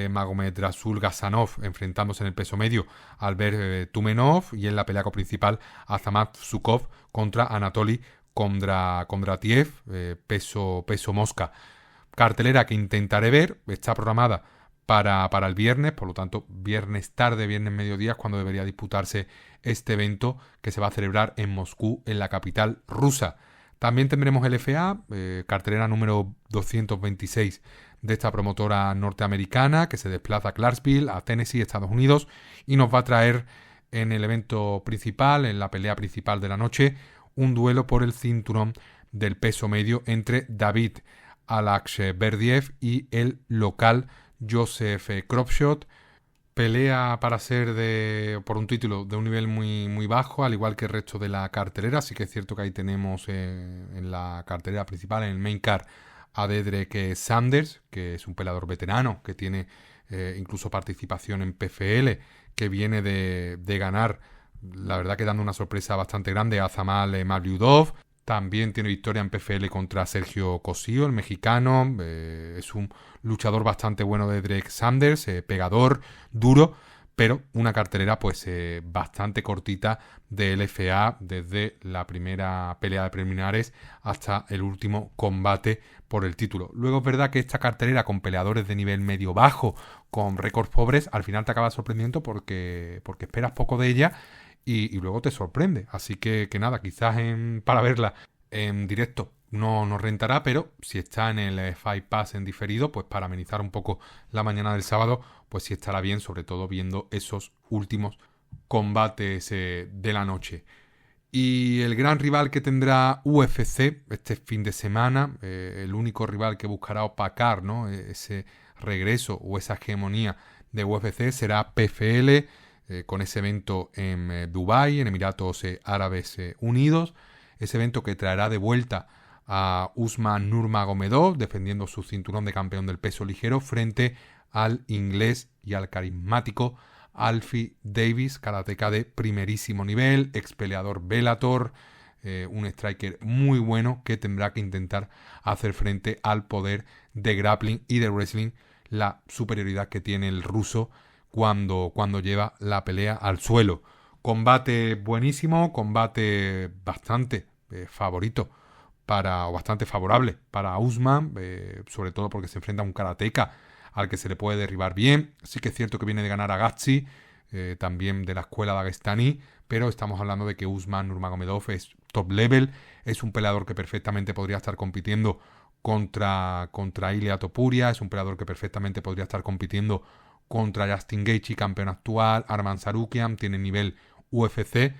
Magomed Rasul Gazanov enfrentándose en el peso medio a Albert Tumenov, y en la pelea coprincipal Azamat Zukov contra Anatoly Kondratiev, peso mosca. Cartelera que intentaré ver, está programada para el viernes, por lo tanto viernes tarde, viernes mediodía es cuando debería disputarse este evento, que se va a celebrar en Moscú, en la capital rusa. También tendremos LFA, cartelera número 226 de esta promotora norteamericana, que se desplaza a Clarksville, a Tennessee, Estados Unidos, y nos va a traer en el evento principal, en la pelea principal de la noche, un duelo por el cinturón del peso medio entre David Alakshberdiev y el local Joseph Cropshot. Pelea para ser por un título de un nivel muy, muy bajo, al igual que el resto de la cartelera. Sí que es cierto que ahí tenemos en la cartelera principal, en el main card, a Dedrick Sanders, que es un peleador veterano, que tiene incluso participación en PFL, que viene de ganar, la verdad que dando una sorpresa bastante grande, a Zamal Mavlyudov. También tiene victoria en PFL contra Sergio Cosío, el mexicano. Es un luchador bastante bueno de Dedrick Sanders, pegador, duro, pero una cartelera pues bastante cortita de LFA, desde la primera pelea de preliminares hasta el último combate por el título. Luego es verdad que esta cartelera con peleadores de nivel medio-bajo, con récords pobres, al final te acaba sorprendiendo porque esperas poco de ella y luego te sorprende. Así que nada, quizás para verla en directo no rentará, pero si está en el Fight Pass en diferido, pues para amenizar un poco la mañana del sábado, pues sí estará bien, sobre todo viendo esos últimos combates de la noche. Y el gran rival que tendrá UFC este fin de semana, el único rival que buscará opacar, ¿no?, ese regreso o esa hegemonía de UFC, será PFL, con ese evento en Dubái, en Emiratos Árabes Unidos. Ese evento que traerá de vuelta a Usman Nurmagomedov, defendiendo su cinturón de campeón del peso ligero frente al inglés y al carismático Alfie Davis, karateca de primerísimo nivel, ex peleador Bellator, un striker muy bueno que tendrá que intentar hacer frente al poder de grappling y de wrestling, la superioridad que tiene el ruso cuando lleva la pelea al suelo. Combate buenísimo, combate bastante favorito o bastante favorable para Usman, sobre todo porque se enfrenta a un karateka al que se le puede derribar bien. Sí que es cierto que viene de ganar a Gazi, también de la escuela dagestaní, pero estamos hablando de que Usman Nurmagomedov es top level, es un peleador que perfectamente podría estar compitiendo contra Ilia Topuria, es un peleador que perfectamente podría estar compitiendo contra Justin Gaethje, campeón actual, Arman Tsarukyan, tiene nivel UFC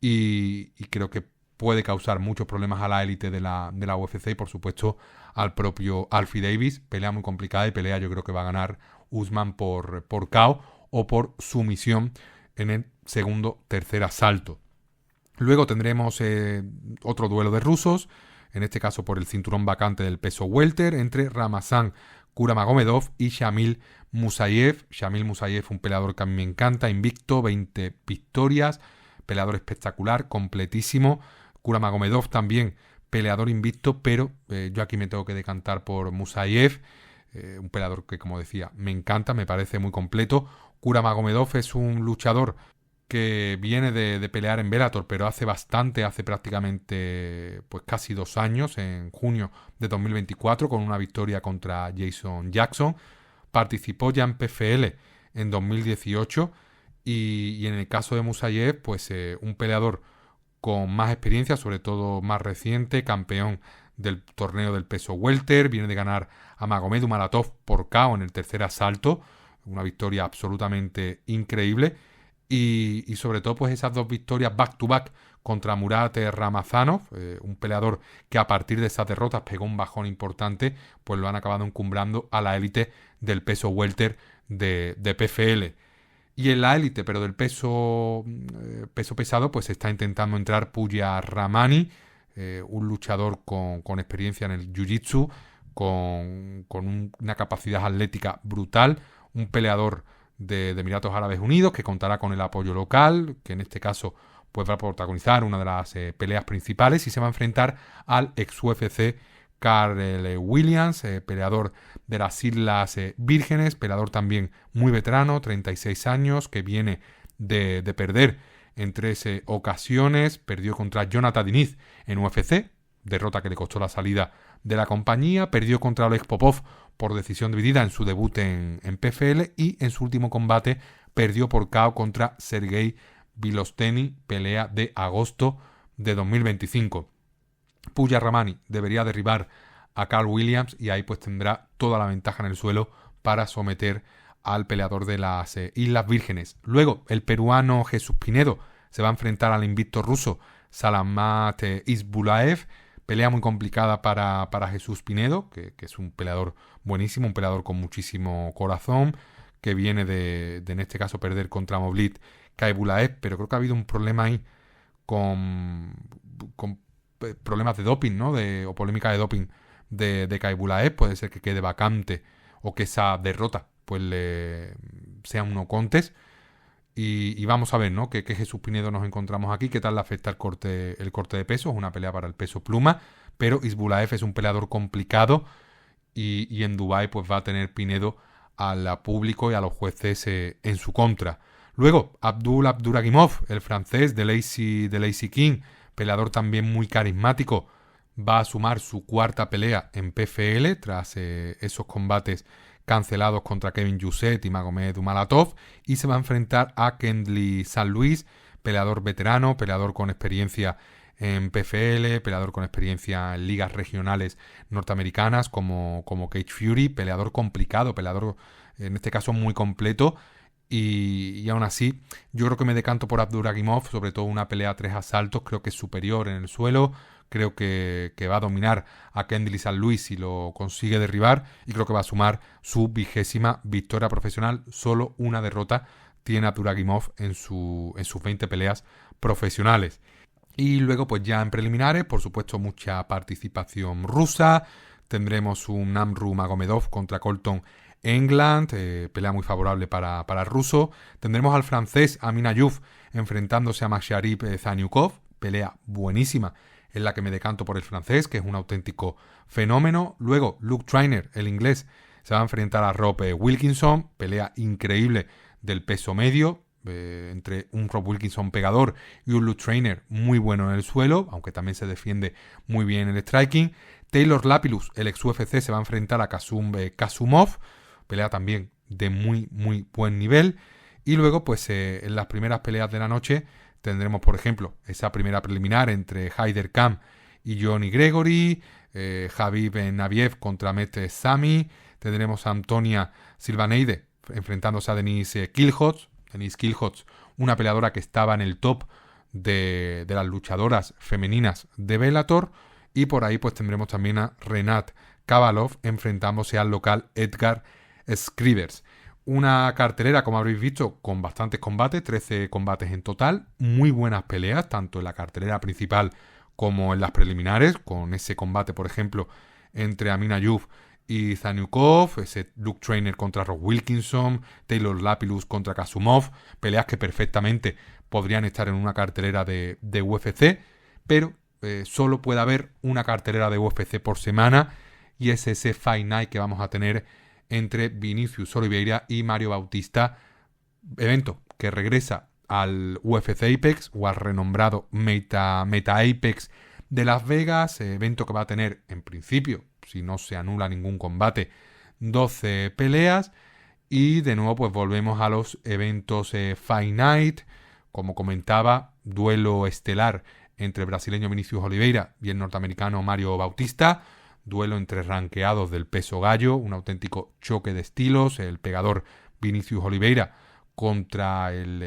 y creo que puede causar muchos problemas a la élite de la UFC y por supuesto al propio Alfie Davis. Pelea muy complicada y pelea yo creo que va a ganar Usman por KO o por sumisión en el tercer asalto. Luego tendremos otro duelo de rusos, en este caso por el cinturón vacante del peso welter, entre Ramazan Kuramagomedov y Shamil Musayev. Shamil Musayev, un peleador que a mí me encanta, invicto, 20 victorias, peleador espectacular, completísimo. Kuramagomedov también, peleador invicto, pero yo aquí me tengo que decantar por Musayev, un peleador que, como decía, me encanta, me parece muy completo. Kuramagomedov es un luchador que viene de pelear en Bellator, pero hace prácticamente pues casi 2 años, en junio de 2024, con una victoria contra Jason Jackson. Participó ya en PFL en 2018 y en el caso de Musayev, pues un peleador con más experiencia, sobre todo más reciente, campeón del torneo del peso welter, viene de ganar a Magomed Umaratov por KO en el tercer asalto, una victoria absolutamente increíble. Y sobre todo pues esas 2 victorias back to back contra Murat Ramazanov, un peleador que a partir de esas derrotas pegó un bajón importante, pues lo han acabado encumbrando a la élite del peso welter de PFL. Y en la élite, pero del peso pesado, pues está intentando entrar Puya Ramani, un luchador con experiencia en el jiu-jitsu, con una capacidad atlética brutal, un peleador de Emiratos Árabes Unidos que contará con el apoyo local, que en este caso pues va a protagonizar una de las peleas principales y se va a enfrentar al ex UFC Carl Williams, peleador de las Islas Vírgenes, peleador también muy veterano, 36 años, que viene de perder en 3 ocasiones. Perdió contra Jonathan Diniz en UFC, derrota que le costó la salida de la compañía. Perdió contra Oleg Popov por decisión dividida en su debut en PFL y en su último combate perdió por KO contra Sergei Vilosteny, pelea de agosto de 2025. Puya Ramani debería derribar a Carl Williams y ahí pues tendrá toda la ventaja en el suelo para someter al peleador de las Islas Vírgenes. Luego el peruano Jesús Pinedo se va a enfrentar al invicto ruso Salamat Isbulaev. Pelea muy complicada para Jesús Pinedo, que es un peleador buenísimo, un peleador con muchísimo corazón, que viene de en este caso perder contra Mevlut Khaybulaev, pero creo que ha habido un problema ahí con problemas de doping, ¿no? O polémica de doping de Khaybulaev. Puede ser que quede vacante o que esa derrota pues sea un no contest. Y vamos a ver, ¿no? ¿Qué Jesús Pinedo nos encontramos aquí? ¿Qué tal le afecta el corte de peso? Es una pelea para el peso pluma, pero Isbulaev es un peleador complicado y en Dubái pues va a tener Pinedo al público y a los jueces en su contra. Luego, Abdul Abduragimov, el francés de Lazy King, peleador también muy carismático, va a sumar su 4ª pelea en PFL tras esos combates cancelados contra Kevin Yuset y Magomed Umaratov, y se va a enfrentar a Kendley San Luis, peleador veterano, peleador con experiencia en PFL, peleador con experiencia en ligas regionales norteamericanas como Cage Fury, peleador complicado, peleador en este caso muy completo. Y aún así, yo creo que me decanto por Abduragimov, sobre todo una pelea a 3 asaltos, creo que es superior en el suelo, creo que va a dominar a Kendley San Luis si lo consigue derribar y creo que va a sumar su 20ª victoria profesional. Solo una derrota tiene Abduragimov en sus 20 peleas profesionales. Y luego pues ya en preliminares, por supuesto mucha participación rusa, tendremos un Namru Magomedov contra Colton England, pelea muy favorable para el ruso. Tendremos al francés Amin Ayoub enfrentándose a Maksharib Zaniukov, pelea buenísima en la que me decanto por el francés, que es un auténtico fenómeno. Luego Luke Trainer, el inglés, se va a enfrentar a Rob Wilkinson, pelea increíble del peso medio. entre un Rob Wilkinson pegador y un Luke Trainer muy bueno en el suelo, aunque también se defiende muy bien el striking. Taylor Lapillus, el ex UFC, se va a enfrentar a Kasumov, pelea también de muy muy buen nivel. Y luego pues en las primeras peleas de la noche tendremos, por ejemplo, esa primera preliminar entre Haider Khan y Johnny Gregory, Khabib Naviev contra Mete Sami, tendremos a Antonia Silvaneide enfrentándose a Denise Kielholtz. Denise Kielholtz, una peleadora que estaba en el top de las luchadoras femeninas de Bellator. Y por ahí pues tendremos también a Renat Kavalov enfrentándose al local Edgar Scrivers. Una cartelera, como habréis visto, con bastantes combates, 13 combates en total, muy buenas peleas, tanto en la cartelera principal como en las preliminares, con ese combate, por ejemplo, entre Amina Yuf y Zaniukov, ese Luke Trainer contra Rob Wilkinson, Taylor Lapillus contra Kasumov, peleas que perfectamente podrían estar en una cartelera de UFC, pero solo puede haber una cartelera de UFC por semana, y es ese Fight Night que vamos a tener entre Vinicius Oliveira y Mario Bautista, evento que regresa al UFC Apex o al renombrado Meta Apex de Las Vegas, evento que va a tener en principio, si no se anula ningún combate, 12 peleas. Y de nuevo pues volvemos a los eventos Fight Night, como comentaba, duelo estelar entre el brasileño Vinicius Oliveira y el norteamericano Mario Bautista, duelo entre ranqueados del peso gallo, un auténtico choque de estilos, el pegador Vinicius Oliveira contra el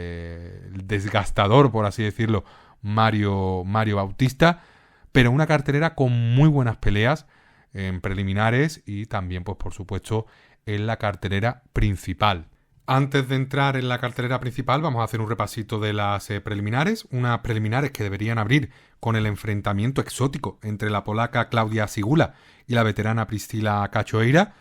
desgastador, por así decirlo, Mario Bautista, pero una cartelera con muy buenas peleas en preliminares y también, pues por supuesto, en la cartelera principal. Antes de entrar en la cartelera principal, vamos a hacer un repasito de las preliminares. Unas preliminares que deberían abrir con el enfrentamiento exótico entre la polaca Klaudia Sigula y la veterana Priscila Cachoeira.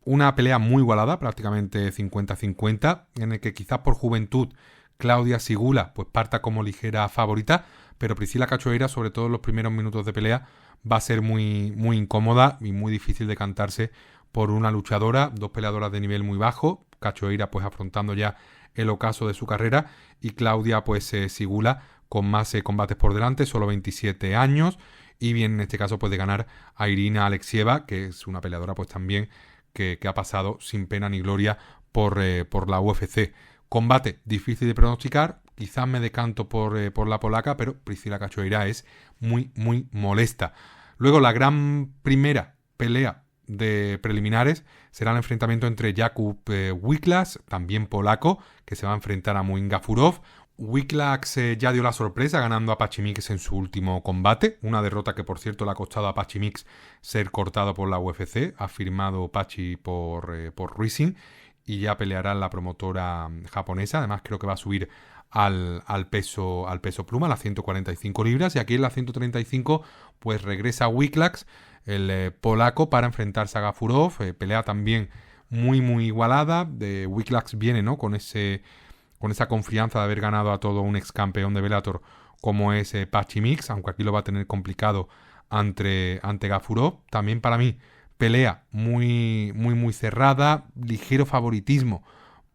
Una pelea muy igualada, prácticamente 50-50, en el que quizás por juventud Klaudia Sigula pues parta como ligera favorita, pero Priscila Cachoeira, sobre todo en los primeros minutos de pelea, va a ser muy, muy incómoda y muy difícil de cantarse por una luchadora, dos peleadoras de nivel muy bajo, Cachoeira pues afrontando ya el ocaso de su carrera y Klaudia pues Sigula con más combates por delante, solo 27 años, y bien en este caso pues de ganar a Irina Alexieva, que es una peleadora pues también que ha pasado sin pena ni gloria por la UFC. Combate difícil de pronosticar, quizás me decanto por la polaca, pero Priscila Cachoeira es muy muy molesta. Luego la gran primera pelea de preliminares será el enfrentamiento entre Jakub Wiklas, también polaco, que se va a enfrentar a Muin Gafurov. Wiklas ya dio la sorpresa ganando a Pachimix en su último combate, una derrota que por cierto le ha costado a Pachimix ser cortado por la UFC, ha firmado Pachi por Rising y ya peleará en la promotora japonesa. Además creo que va a subir al peso pluma, las 145 libras, y aquí en las 135 pues regresa Wiklas, el polaco, para enfrentarse a Gafurov. Pelea también muy muy igualada. De Wiklas viene, ¿no?, con esa confianza de haber ganado a todo un ex campeón de Bellator como es Pachimix, aunque aquí lo va a tener complicado ante Gafurov. También para mí pelea muy muy muy cerrada, ligero favoritismo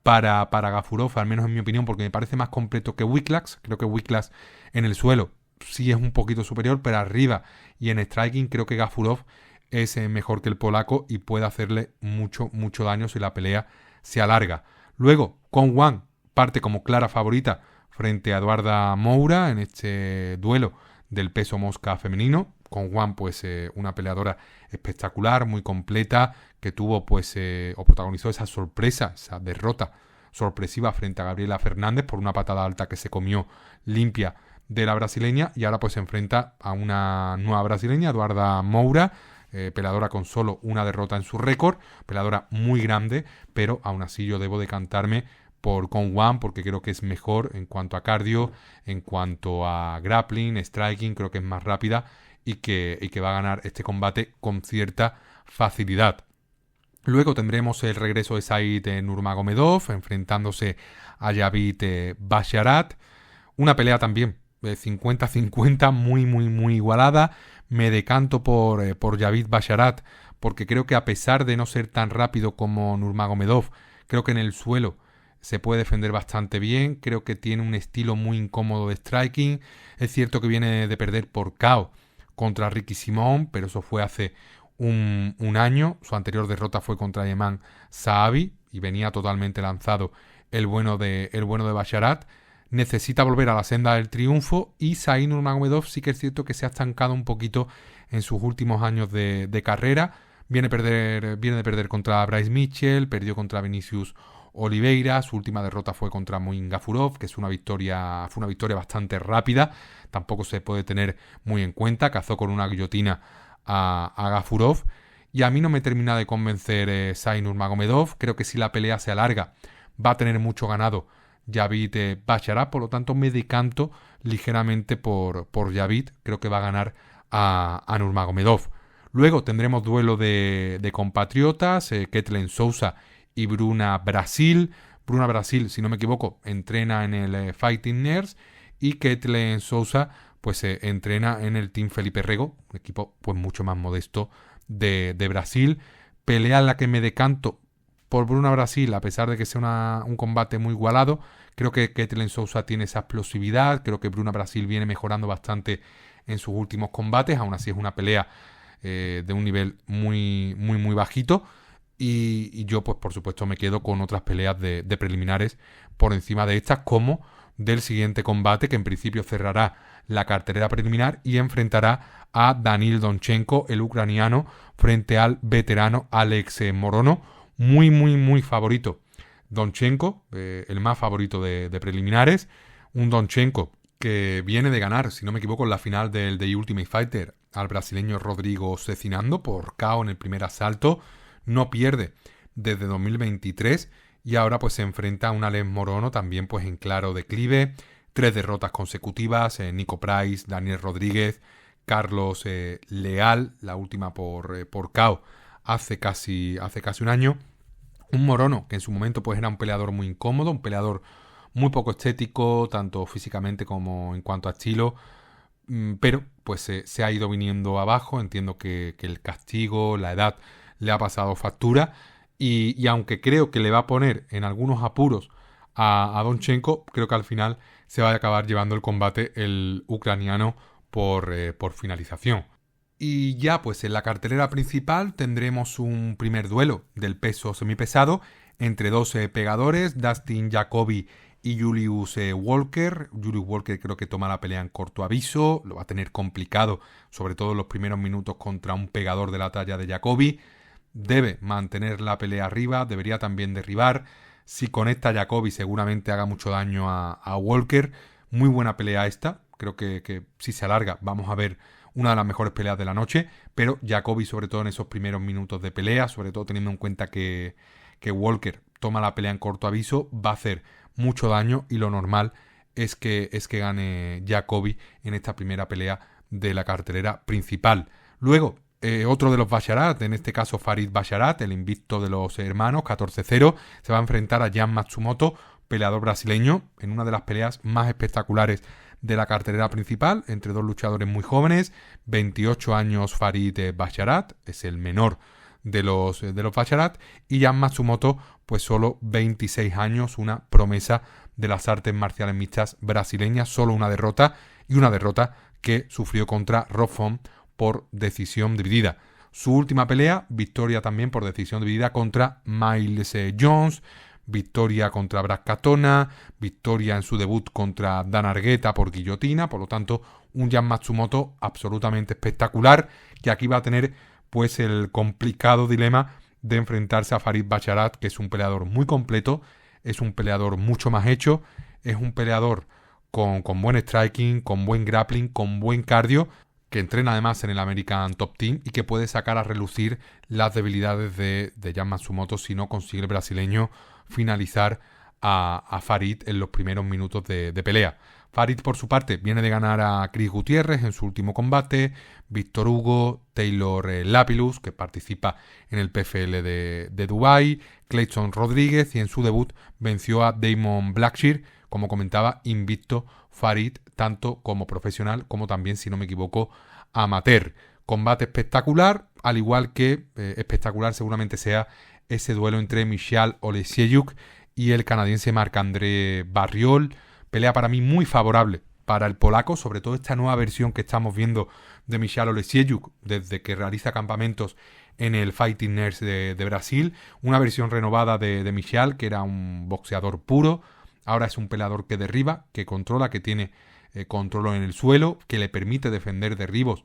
para Gafurov, al menos en mi opinión, porque me parece más completo que Wiklas. Creo que Wiklas en el suelo sí es un poquito superior, pero arriba y en striking creo que Gafurov es mejor que el polaco y puede hacerle mucho mucho daño si la pelea se alarga. Luego, Con Wan parte como clara favorita frente a Eduarda Moura en este duelo del peso mosca femenino. Con Wan pues una peleadora espectacular, muy completa, que tuvo pues o protagonizó esa sorpresa, esa derrota sorpresiva frente a Gabriela Fernández por una patada alta que se comió limpia de la brasileña, y ahora pues se enfrenta a una nueva brasileña, Eduarda Moura, peleadora con solo una derrota en su récord, peleadora muy grande, pero aún así yo debo decantarme por Con Wan porque creo que es mejor en cuanto a cardio, en cuanto a grappling, striking, creo que es más rápida y que va a ganar este combate con cierta facilidad. Luego tendremos el regreso de Said Nurmagomedov enfrentándose a Javid Basharat, una pelea también 50-50, muy muy muy igualada. Me decanto por Javid Basharat porque creo que a pesar de no ser tan rápido como Nurmagomedov, creo que en el suelo se puede defender bastante bien. Creo que tiene un estilo muy incómodo de striking. Es cierto que viene de perder por KO contra Ricky Simón, pero eso fue hace un año. Su anterior derrota fue contra Ayman Zahabi y venía totalmente lanzado el bueno de Basharat. Necesita volver a la senda del triunfo y Said Nurmagomedov sí que es cierto que se ha estancado un poquito en sus últimos años de carrera. Viene de perder contra Bryce Mitchell, perdió contra Vinicius Oliveira, su última derrota fue contra Muin Gafurov, que fue una victoria bastante rápida, tampoco se puede tener muy en cuenta, cazó con una guillotina a Gafurov, y a mí no me termina de convencer Said Nurmagomedov. Creo que si la pelea se alarga va a tener mucho ganado Javid Basharat, por lo tanto me decanto ligeramente por Javid. Creo que va a ganar a Nurmagomedov. Luego tendremos duelo de compatriotas, Kathleen Souza y Bruna Brasil. Bruna Brasil, si no me equivoco, entrena en el Fighting Nerds y Kathleen Souza pues entrena en el Team Felipe Rego, un equipo pues mucho más modesto de Brasil. Pelea en la que me decanto por Bruna Brasil, a pesar de que sea un combate muy igualado. Creo que Kathleen Souza tiene esa explosividad, creo que Bruna Brasil viene mejorando bastante en sus últimos combates, aún así es una pelea de un nivel muy bajito, y yo pues por supuesto me quedo con otras peleas de preliminares por encima de estas, como del siguiente combate, que en principio cerrará la cartelera preliminar y enfrentará a Danil Donchenko, el ucraniano, frente al veterano Alex Morono. Muy favorito Donchenko, el más favorito de preliminares. Un Donchenko que viene de ganar, si no me equivoco, en la final del The Ultimate Fighter al brasileño Rodrigo Cezinando por KO en el primer asalto. No pierde desde 2023 y ahora pues se enfrenta a un Alex Morono también pues en claro declive. 3 derrotas consecutivas, Nico Price, Daniel Rodríguez, Carlos Leal, la última por KO hace casi un año. Un Morono que en su momento pues era un peleador muy incómodo, un peleador muy poco estético, tanto físicamente como en cuanto a estilo, pero pues se ha ido viniendo abajo. Entiendo que el castigo, la edad, le ha pasado factura, y aunque creo que le va a poner en algunos apuros a Donchenko, creo que al final se va a acabar llevando el combate el ucraniano por finalización. Y ya pues en la cartelera principal tendremos un primer duelo del peso semipesado entre dos pegadores, Dustin Jacoby y Julius Walker. Julius Walker creo que toma la pelea en corto aviso, lo va a tener complicado, sobre todo en los primeros minutos contra un pegador de la talla de Jacoby. Debe mantener la pelea arriba, debería también derribar. Si conecta Jacoby seguramente haga mucho daño a Walker. Muy buena pelea esta, creo que si se alarga vamos a ver una de las mejores peleas de la noche, pero Jacoby sobre todo en esos primeros minutos de pelea, sobre todo teniendo en cuenta que Walker toma la pelea en corto aviso, va a hacer mucho daño y lo normal es que gane Jacoby en esta primera pelea de la cartelera principal. Luego, otro de los Basharat, en este caso Farid Basharat, el invicto de los hermanos, 14-0, se va a enfrentar a Jan Matsumoto, peleador brasileño, en una de las peleas más espectaculares de la cartelera principal, entre dos luchadores muy jóvenes. 28 años Farid Basharat, es el menor de los Basharat, y Jan Matsumoto pues solo 26 años, una promesa de las artes marciales mixtas brasileñas, solo una derrota, y una derrota que sufrió contra Rob Font por decisión dividida. Su última pelea, victoria también por decisión dividida contra Miles Jones, victoria contra Brad Katona, victoria en su debut contra Dan Argueta por guillotina. Por lo tanto, un Jan Matsumoto absolutamente espectacular, que aquí va a tener pues el complicado dilema de enfrentarse a Farid Basharat, que es un peleador muy completo, es un peleador mucho más hecho, es un peleador con buen striking, con buen grappling, con buen cardio, que entrena además en el American Top Team y que puede sacar a relucir las debilidades de Jan Matsumoto si no consigue el brasileño finalizar a Farid en los primeros minutos de pelea. Farid, por su parte, viene de ganar a Chris Gutiérrez en su último combate, Víctor Hugo, Taylor Lapillus, que participa en el PFL de Dubái, Clayton Rodríguez, y en su debut venció a Damon Blackshear, como comentaba, invicto Farid, tanto como profesional como también, si no me equivoco, amateur. Combate espectacular, al igual que espectacular seguramente sea ese duelo entre Michal Olesiejczuk y el canadiense Marc-André Barriol. Pelea para mí muy favorable para el polaco, sobre todo esta nueva versión que estamos viendo de Michal Olesiejczuk desde que realiza campamentos en el Fighting Nerds de Brasil. Una versión renovada de Michal, que era un boxeador puro. Ahora es un peleador que derriba, que controla, que tiene control en el suelo, que le permite defender derribos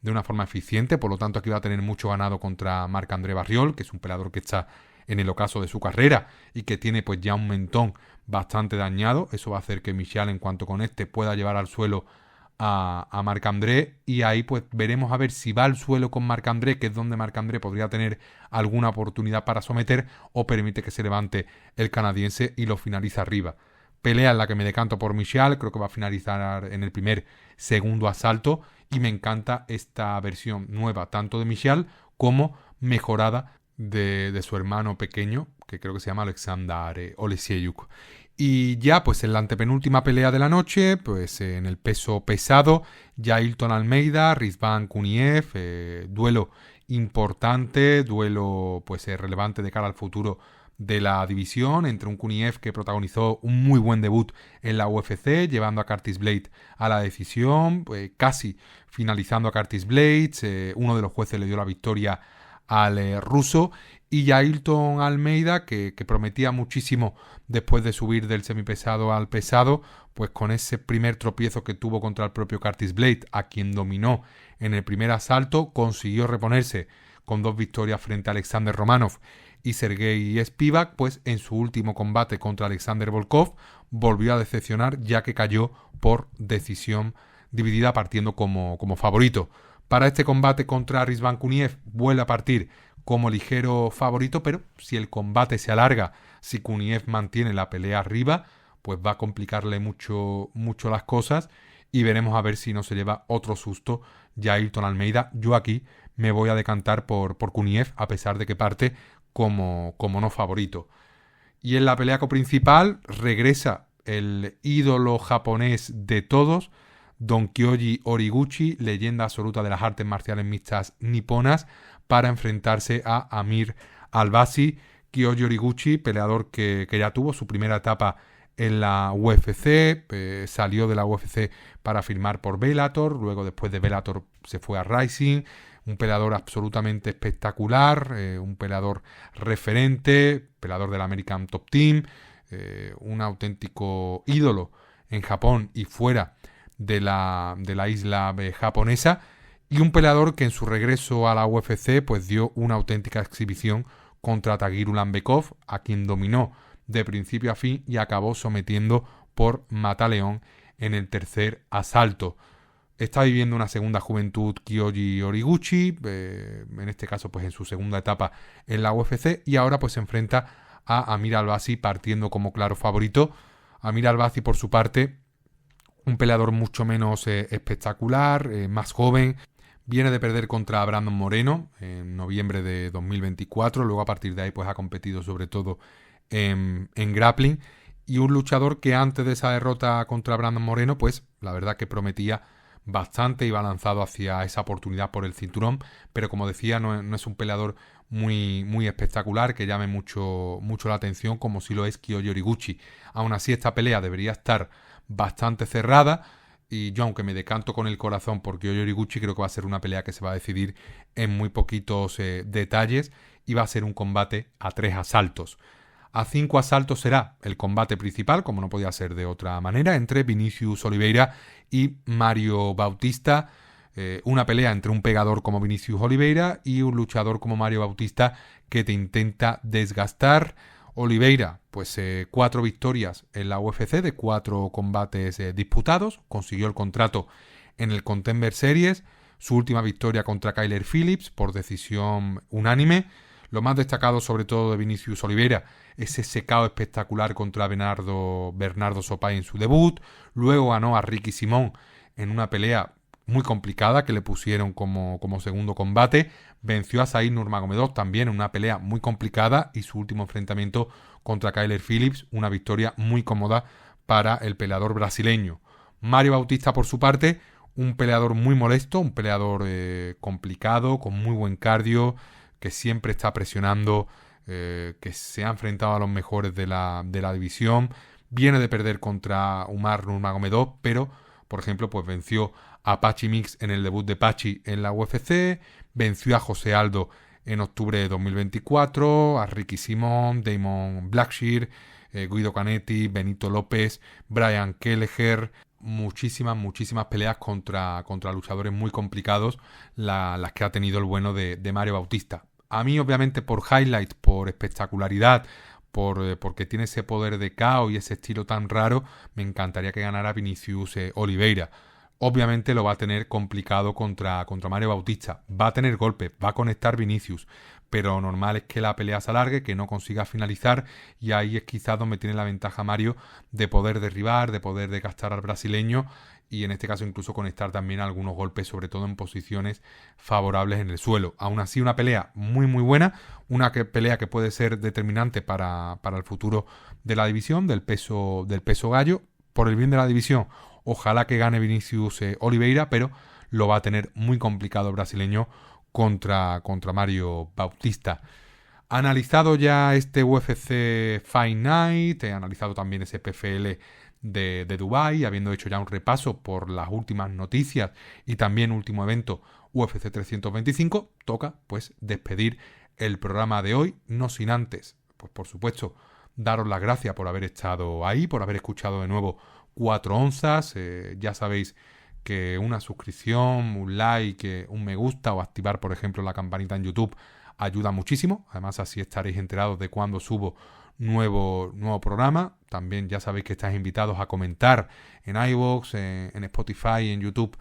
de una forma eficiente. Por lo tanto, aquí va a tener mucho ganado contra Marc-André Barriol, que es un peleador que está en el ocaso de su carrera y que tiene pues ya un mentón bastante dañado. Eso va a hacer que Michal, en cuanto conecte, pueda llevar al suelo a Marc-André, y ahí pues veremos a ver si va al suelo con Marc-André, que es donde Marc-André podría tener alguna oportunidad para someter, o permite que se levante el canadiense y lo finaliza arriba. Pelea en la que me decanto por Michal, creo que va a finalizar en el segundo asalto, y me encanta esta versión nueva tanto de Michal como mejorada de su hermano pequeño, que creo que se llama Alexander Olesiejczuk. Y ya pues en la antepenúltima pelea de la noche, pues en el peso pesado, Jailton Almeida, Rizvan Kuniev, duelo importante, duelo pues relevante de cara al futuro de la división, entre un Kuniev que protagonizó un muy buen debut en la UFC, llevando a Curtis Blades a la decisión, casi finalizando a Curtis Blades. Uno de los jueces le dio la victoria al ruso, y Jailton Almeida, que prometía muchísimo después de subir del semipesado al pesado, pues con ese primer tropiezo que tuvo contra el propio Curtis Blades, a quien dominó en el primer asalto, consiguió reponerse con 2 victorias frente a Alexander Romanov y Sergey Spivak. Pues en su último combate contra Alexander Volkov volvió a decepcionar, ya que cayó por decisión dividida, partiendo como favorito. Para este combate contra Rizvan Kuniev vuelve a partir como ligero favorito, pero si el combate se alarga, si Kuniev mantiene la pelea arriba, pues va a complicarle mucho las cosas, y veremos a ver si no se lleva otro susto Jailton Almeida. Yo aquí me voy a decantar por Kuniev, a pesar de que parte como no favorito. Y en la pelea coprincipal regresa el ídolo japonés de todos, Don Kyoji Horiguchi, leyenda absoluta de las artes marciales mixtas niponas, para enfrentarse a Amir Albazi. Kyoji Horiguchi, peleador que ya tuvo su primera etapa en la UFC, salió de la UFC para firmar por Bellator, luego después de Bellator se fue a Rising. Un peleador absolutamente espectacular, un peleador referente, peleador del American Top Team, un auténtico ídolo en Japón y fuera de la isla japonesa, y un peleador que en su regreso a la UFC pues dio una auténtica exhibición contra Tagir Ulanbekov, a quien dominó de principio a fin y acabó sometiendo por mataleón en el tercer asalto. Está viviendo una segunda juventud Kyoji Horiguchi, en este caso pues en su segunda etapa en la UFC, y ahora pues se enfrenta a Amir Albazi, partiendo como claro favorito. Amir Albazi, por su parte, un peleador mucho menos espectacular, más joven. Viene de perder contra Brandon Moreno en noviembre de 2024. Luego, a partir de ahí, pues ha competido sobre todo en grappling. Y un luchador que antes de esa derrota contra Brandon Moreno, pues la verdad que prometía bastante, iba lanzado hacia esa oportunidad por el cinturón. Pero como decía, no es un peleador muy espectacular, que llame mucho la atención, como si lo es Kyoji Horiguchi. Aún así, esta pelea debería estar bastante cerrada, y yo, aunque me decanto con el corazón por Kyoji Horiguchi, creo que va a ser una pelea que se va a decidir en muy poquitos detalles, y va a ser un combate a 3 asaltos. A 5 asaltos será el combate principal, como no podía ser de otra manera, entre Vinicius Oliveira y Mario Bautista. Una pelea entre un pegador como Vinicius Oliveira y un luchador como Mario Bautista, que te intenta desgastar. Oliveira, pues 4 victorias en la UFC de 4 combates disputados. Consiguió el contrato en el Contender Series. Su última victoria contra Kyler Phillips por decisión unánime. Lo más destacado sobre todo de Vinicius Oliveira, ese secado espectacular contra Bernardo Sopay en su debut. Luego ganó a Ricky Simón en una pelea muy complicada que le pusieron como segundo combate. Venció a Said Nurmagomedov también en una pelea muy complicada, y su último enfrentamiento contra Kyler Phillips, una victoria muy cómoda para el peleador brasileño. Mario Bautista, por su parte, un peleador muy molesto, un peleador complicado, con muy buen cardio, que siempre está presionando que se ha enfrentado a los mejores de la división. Viene de perder contra Umar Nurmagomedov, pero, por ejemplo, pues venció a Patchy Mix en el debut de Patchy en la UFC, venció a José Aldo en octubre de 2024, a Ricky Simon, Damon Blackshear, Guido Canetti, Benito López, Brian Kelleher. Muchísimas peleas contra luchadores muy complicados, las que ha tenido el bueno de Mario Bautista. A mí, obviamente, por highlight, por espectacularidad, porque tiene ese poder de KO y ese estilo tan raro, me encantaría que ganara Vinicius Oliveira. Obviamente lo va a tener complicado contra Mario Bautista. Va a tener golpes, va a conectar Vinicius, pero normal es que la pelea se alargue, que no consiga finalizar, y ahí es quizás donde tiene la ventaja Mario de poder derribar, de poder desgastar al brasileño, y en este caso incluso conectar también algunos golpes, sobre todo en posiciones favorables en el suelo. Aún así, una pelea muy buena, pelea que puede ser determinante para el futuro de la división, del peso gallo. Por el bien de la división, ojalá que gane Vinicius Oliveira, pero lo va a tener muy complicado el brasileño contra Mario Bautista. Analizado ya este UFC Fight Night, he analizado también ese PFL de Dubái, habiendo hecho ya un repaso por las últimas noticias y también último evento UFC 325, toca pues despedir el programa de hoy, no sin antes, pues por supuesto, daros las gracias por haber estado ahí, por haber escuchado de nuevo 4 onzas. Ya sabéis que una suscripción, un like, un me gusta o activar, por ejemplo, la campanita en YouTube ayuda muchísimo. Además, así estaréis enterados de cuando subo nuevo programa. También ya sabéis que estáis invitados a comentar en iVoox, en Spotify, en YouTube,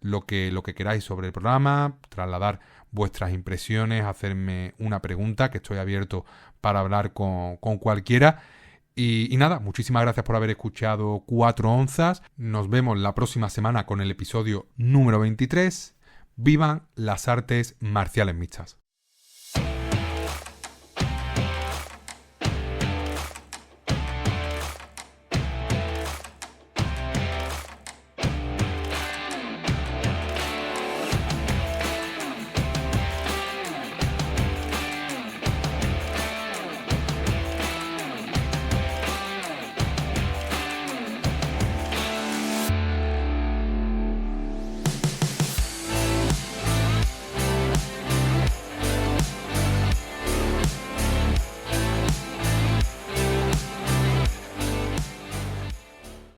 lo que queráis sobre el programa, trasladar vuestras impresiones, hacerme una pregunta, que estoy abierto para hablar con cualquiera. Y nada, muchísimas gracias por haber escuchado 4 onzas. Nos vemos la próxima semana con el episodio número 23. ¡Vivan las artes marciales mixtas!